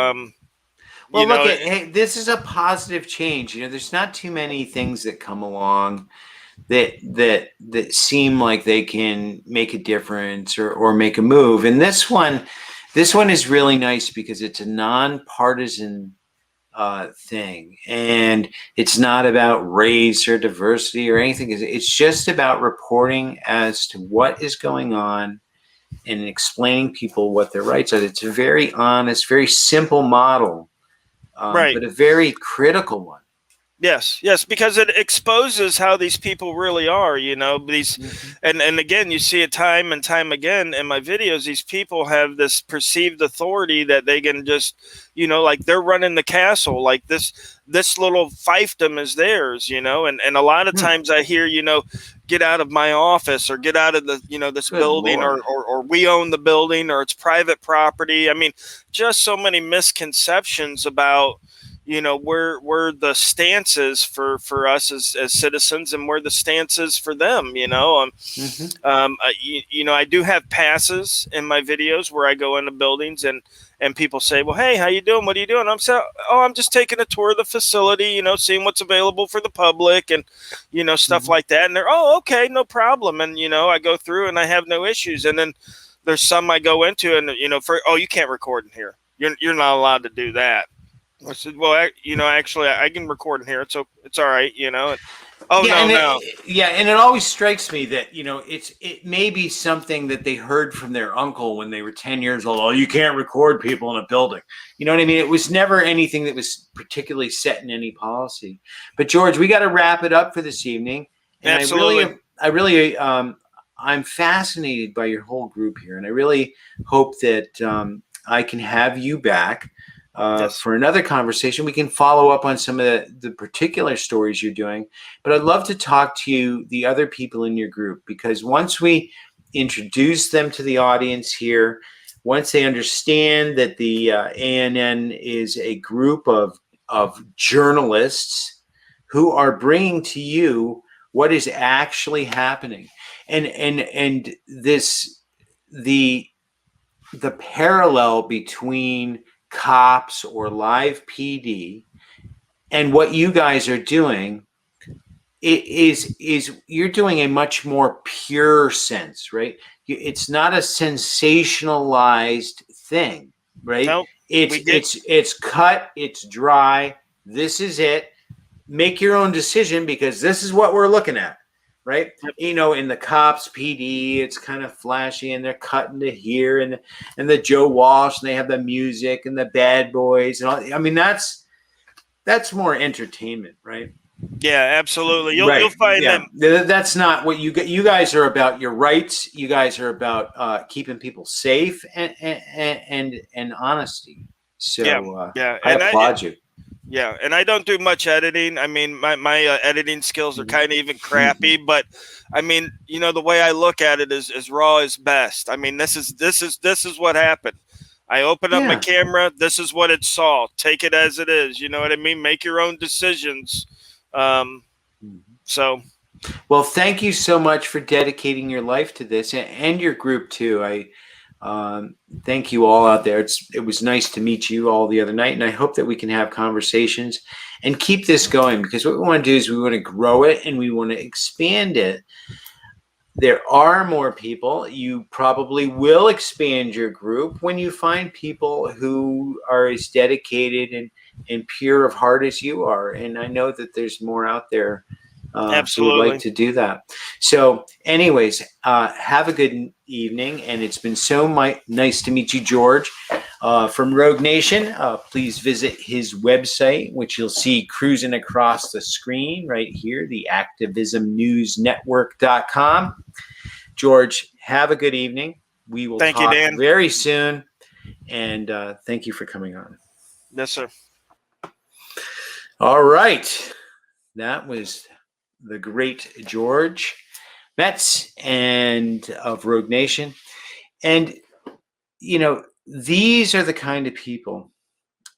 well, look, hey, this is a positive change. There's not too many things that come along that seem like they can make a difference or make a move. And this one is really nice because it's a nonpartisan thing, and it's not about race or diversity or anything. It's just about reporting as to what is going on and explaining people what their rights are. It's a very honest, very simple model. right. But a very critical one. Yes, because it exposes how these people really are, and again, you see it time and time again in my videos. These people have this perceived authority that they can just, like they're running the castle, like this little fiefdom is theirs, and a lot of times I hear, get out of my office, or get out of the, this Good building, Lord. or we own the building, or it's private property. I mean, just so many misconceptions about where the stance is for us as citizens, and where the stance is for them. I do have passes in my videos where I go into buildings and people say, well, hey, how you doing? What are you doing? I'm just taking a tour of the facility, seeing what's available for the public, and stuff like that. And they're, oh, okay, no problem. And I go through and I have no issues. And then there's some I go into and you can't record in here. You're not allowed to do that. I said, well, actually, I can record in here. It's all right, Oh, yeah, no. And it always strikes me that it may be something that they heard from their uncle when they were 10 years old. Oh, you can't record people in a building. You know what I mean? It was never anything that was particularly set in any policy. But George, we got to wrap it up for this evening. And Absolutely. I'm fascinated by your whole group here, and I really hope that I can have you back. Yes. For another conversation. We can follow up on some of the particular stories you're doing, but I'd love to talk to you, the other people in your group, because once we introduce them to the audience here, once they understand that the ANN is a group of journalists who are bringing to you what is actually happening, and the parallel between cops or live PD and what you guys are doing, is you're doing a much more pure sense, right? It's not a sensationalized thing, right? Nope. It's cut, it's dry. This is it. Make your own decision, because this is what we're looking at. Right. Yep. In the cops PD, it's kind of flashy, and they're cutting to here, and the Joe Walsh, and they have the music and the bad boys and all. I mean, that's more entertainment, right? Yeah, absolutely. You'll find them. That's not what you guys are about. Your rights. You guys are about keeping people safe and honesty. So Yeah. I applaud you. Yeah, and I don't do much editing. I mean, my editing skills are kind of even crappy, Mhm. but I mean, the way I look at it is raw is best. I mean, this is what happened. I open up my Yeah. camera. This is what it saw. Take it as it is. You know what I mean? Make your own decisions. Um, Mhm. so Well, thank you so much for dedicating your life to this, and your group too. I thank you all out there. It was nice to meet you all the other night, and I hope that we can have conversations and keep this going, because what we want to do is we want to grow it and we want to expand it. There are more people. You probably will expand your group when you find people who are as dedicated and pure of heart as you are. And I know that there's more out there who would like absolutely. to do that. So, anyways, have a good evening. And it's been so nice to meet you, George. From Rogue Nation, please visit his website, which you'll see cruising across the screen right here, the activismnewsnetwork.com. George, have a good evening. We will Thank you, talk Dan. very soon. And thank you for coming on. Yes, sir. All right. That was the great George Metz and of Rogue Nation. And, these are the kind of people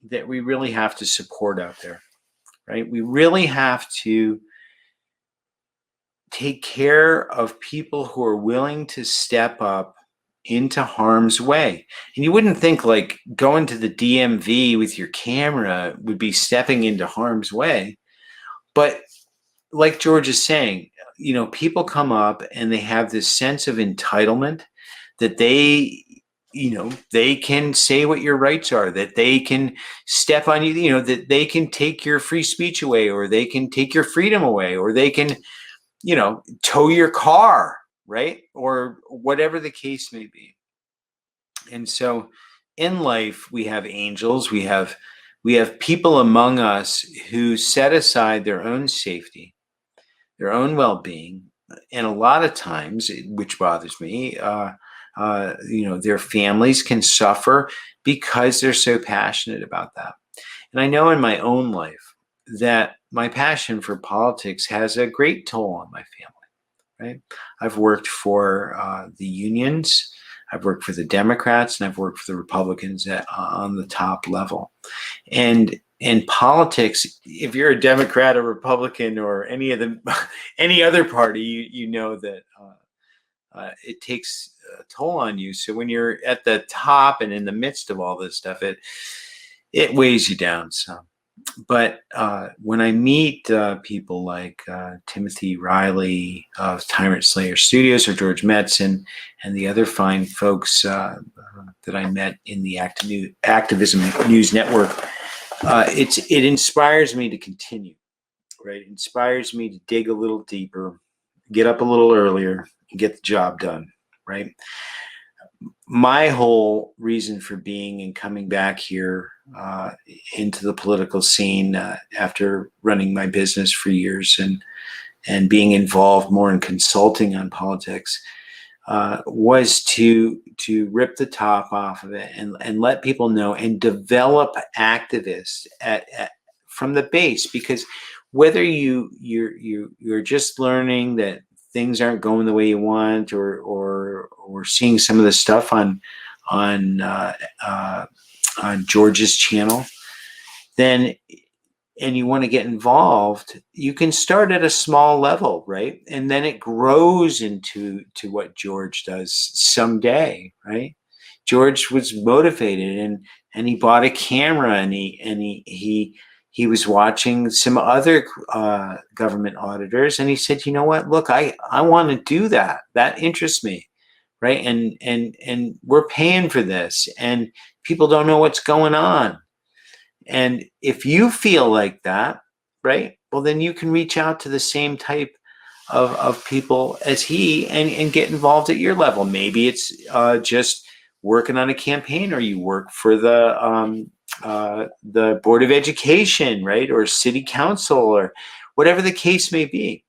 that we really have to support out there, right? We really have to take care of people who are willing to step up into harm's way. And you wouldn't think like going to the DMV with your camera would be stepping into harm's way. But like George is saying, people come up and they have this sense of entitlement that they can say what your rights are, that they can step on you, that they can take your free speech away, or they can take your freedom away, or they can tow your car, right? Or whatever the case may be. And so in life, we have angels, we have people among us who set aside their own safety, their own well-being, and a lot of times, which bothers me, their families can suffer because they're so passionate about that. And I know in my own life that my passion for politics has a great toll on my family. Right? I've worked for the unions, I've worked for the Democrats, and I've worked for the Republicans on the top level. And in politics, if you're a Democrat or Republican or any of the any other party, you know that it takes a toll on you. So when you're at the top and in the midst of all this stuff, it weighs you down some. But when I meet people like Timothy Riley of Tyrant Slayer Studios, or George Metz, and the other fine folks that I met in the Activism News Network, it inspires me to continue. Right, it inspires me to dig a little deeper, get up a little earlier, and get the job done. Right. My whole reason for being and coming back here into the political scene after running my business for years and being involved more in consulting on politics was to rip the top off of it and let people know and develop activists from the base. Because whether you're just learning that things aren't going the way you want, or seeing some of the stuff on George's channel, then and you want to get involved, you can start at a small level, right? And then it grows into what George does someday, right? George was motivated and he bought a camera and he was watching some other government auditors, and he said, you know what, look, I want to do that. That interests me, right? And we're paying for this, and people don't know what's going on. And if you feel like that, right, well, then you can reach out to the same type of people as he and get involved at your level. Maybe it's just working on a campaign, or you work for the Board of Education, right, or City Council, or whatever the case may be.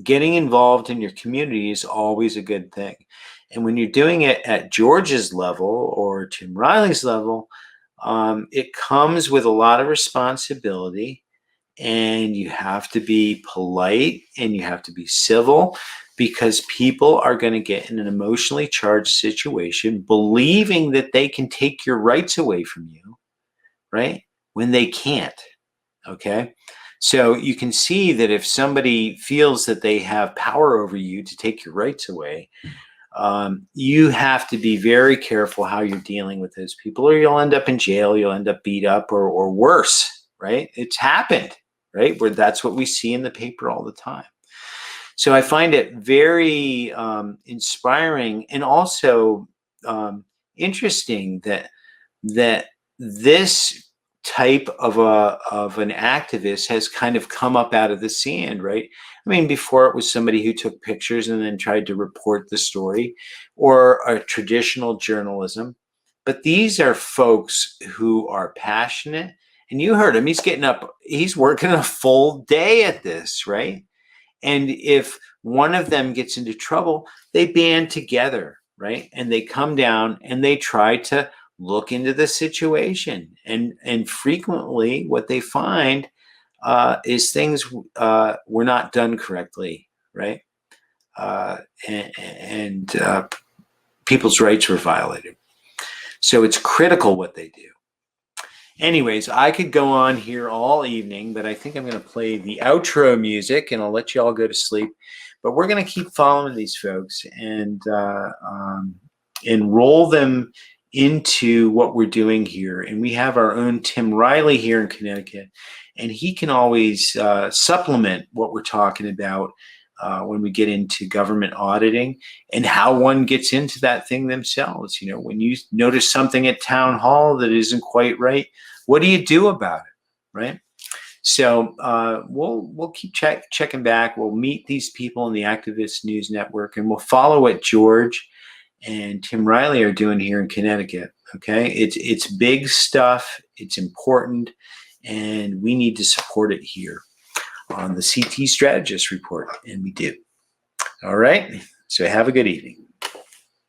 Getting involved in your community is always a good thing. And when you're doing it at George's level or Tim Riley's level, It comes with a lot of responsibility, and you have to be polite and you have to be civil, because people are going to get in an emotionally charged situation believing that they can take your rights away from you, right? When they can't. Okay. So you can see that if somebody feels that they have power over you to take your rights away, you have to be very careful how you're dealing with those people, or you'll end up in jail, you'll end up beat up, or worse, right? It's happened, right? Where that's what we see in the paper all the time. So I find it very inspiring, and also interesting that this type of an activist has kind of come up out of the sand, right? I mean, before it was somebody who took pictures and then tried to report the story, or a traditional journalism. But these are folks who are passionate. And you heard him, he's getting up, he's working a full day at this, right? And if one of them gets into trouble, they band together, right? And they come down and they try to look into the situation. And frequently what they find is things were not done correctly, right? And people's rights were violated. So it's critical what they do. Anyways, I could go on here all evening, but I think I'm going to play the outro music and I'll let you all go to sleep. But we're going to keep following these folks and enroll them into what we're doing here. And we have our own Tim Riley here in Connecticut, and he can always supplement what we're talking about when we get into government auditing and how one gets into that thing themselves. You know, when you notice something at town hall that isn't quite right, what do you do about it, right? So we'll keep checking back. We'll meet these people in the Activism News Network, and we'll follow what George and Tim Riley are doing here in Connecticut. Okay, it's big stuff. It's important, and we need to support it here on the CT Strategist Report, and we do. All right, so have a good evening.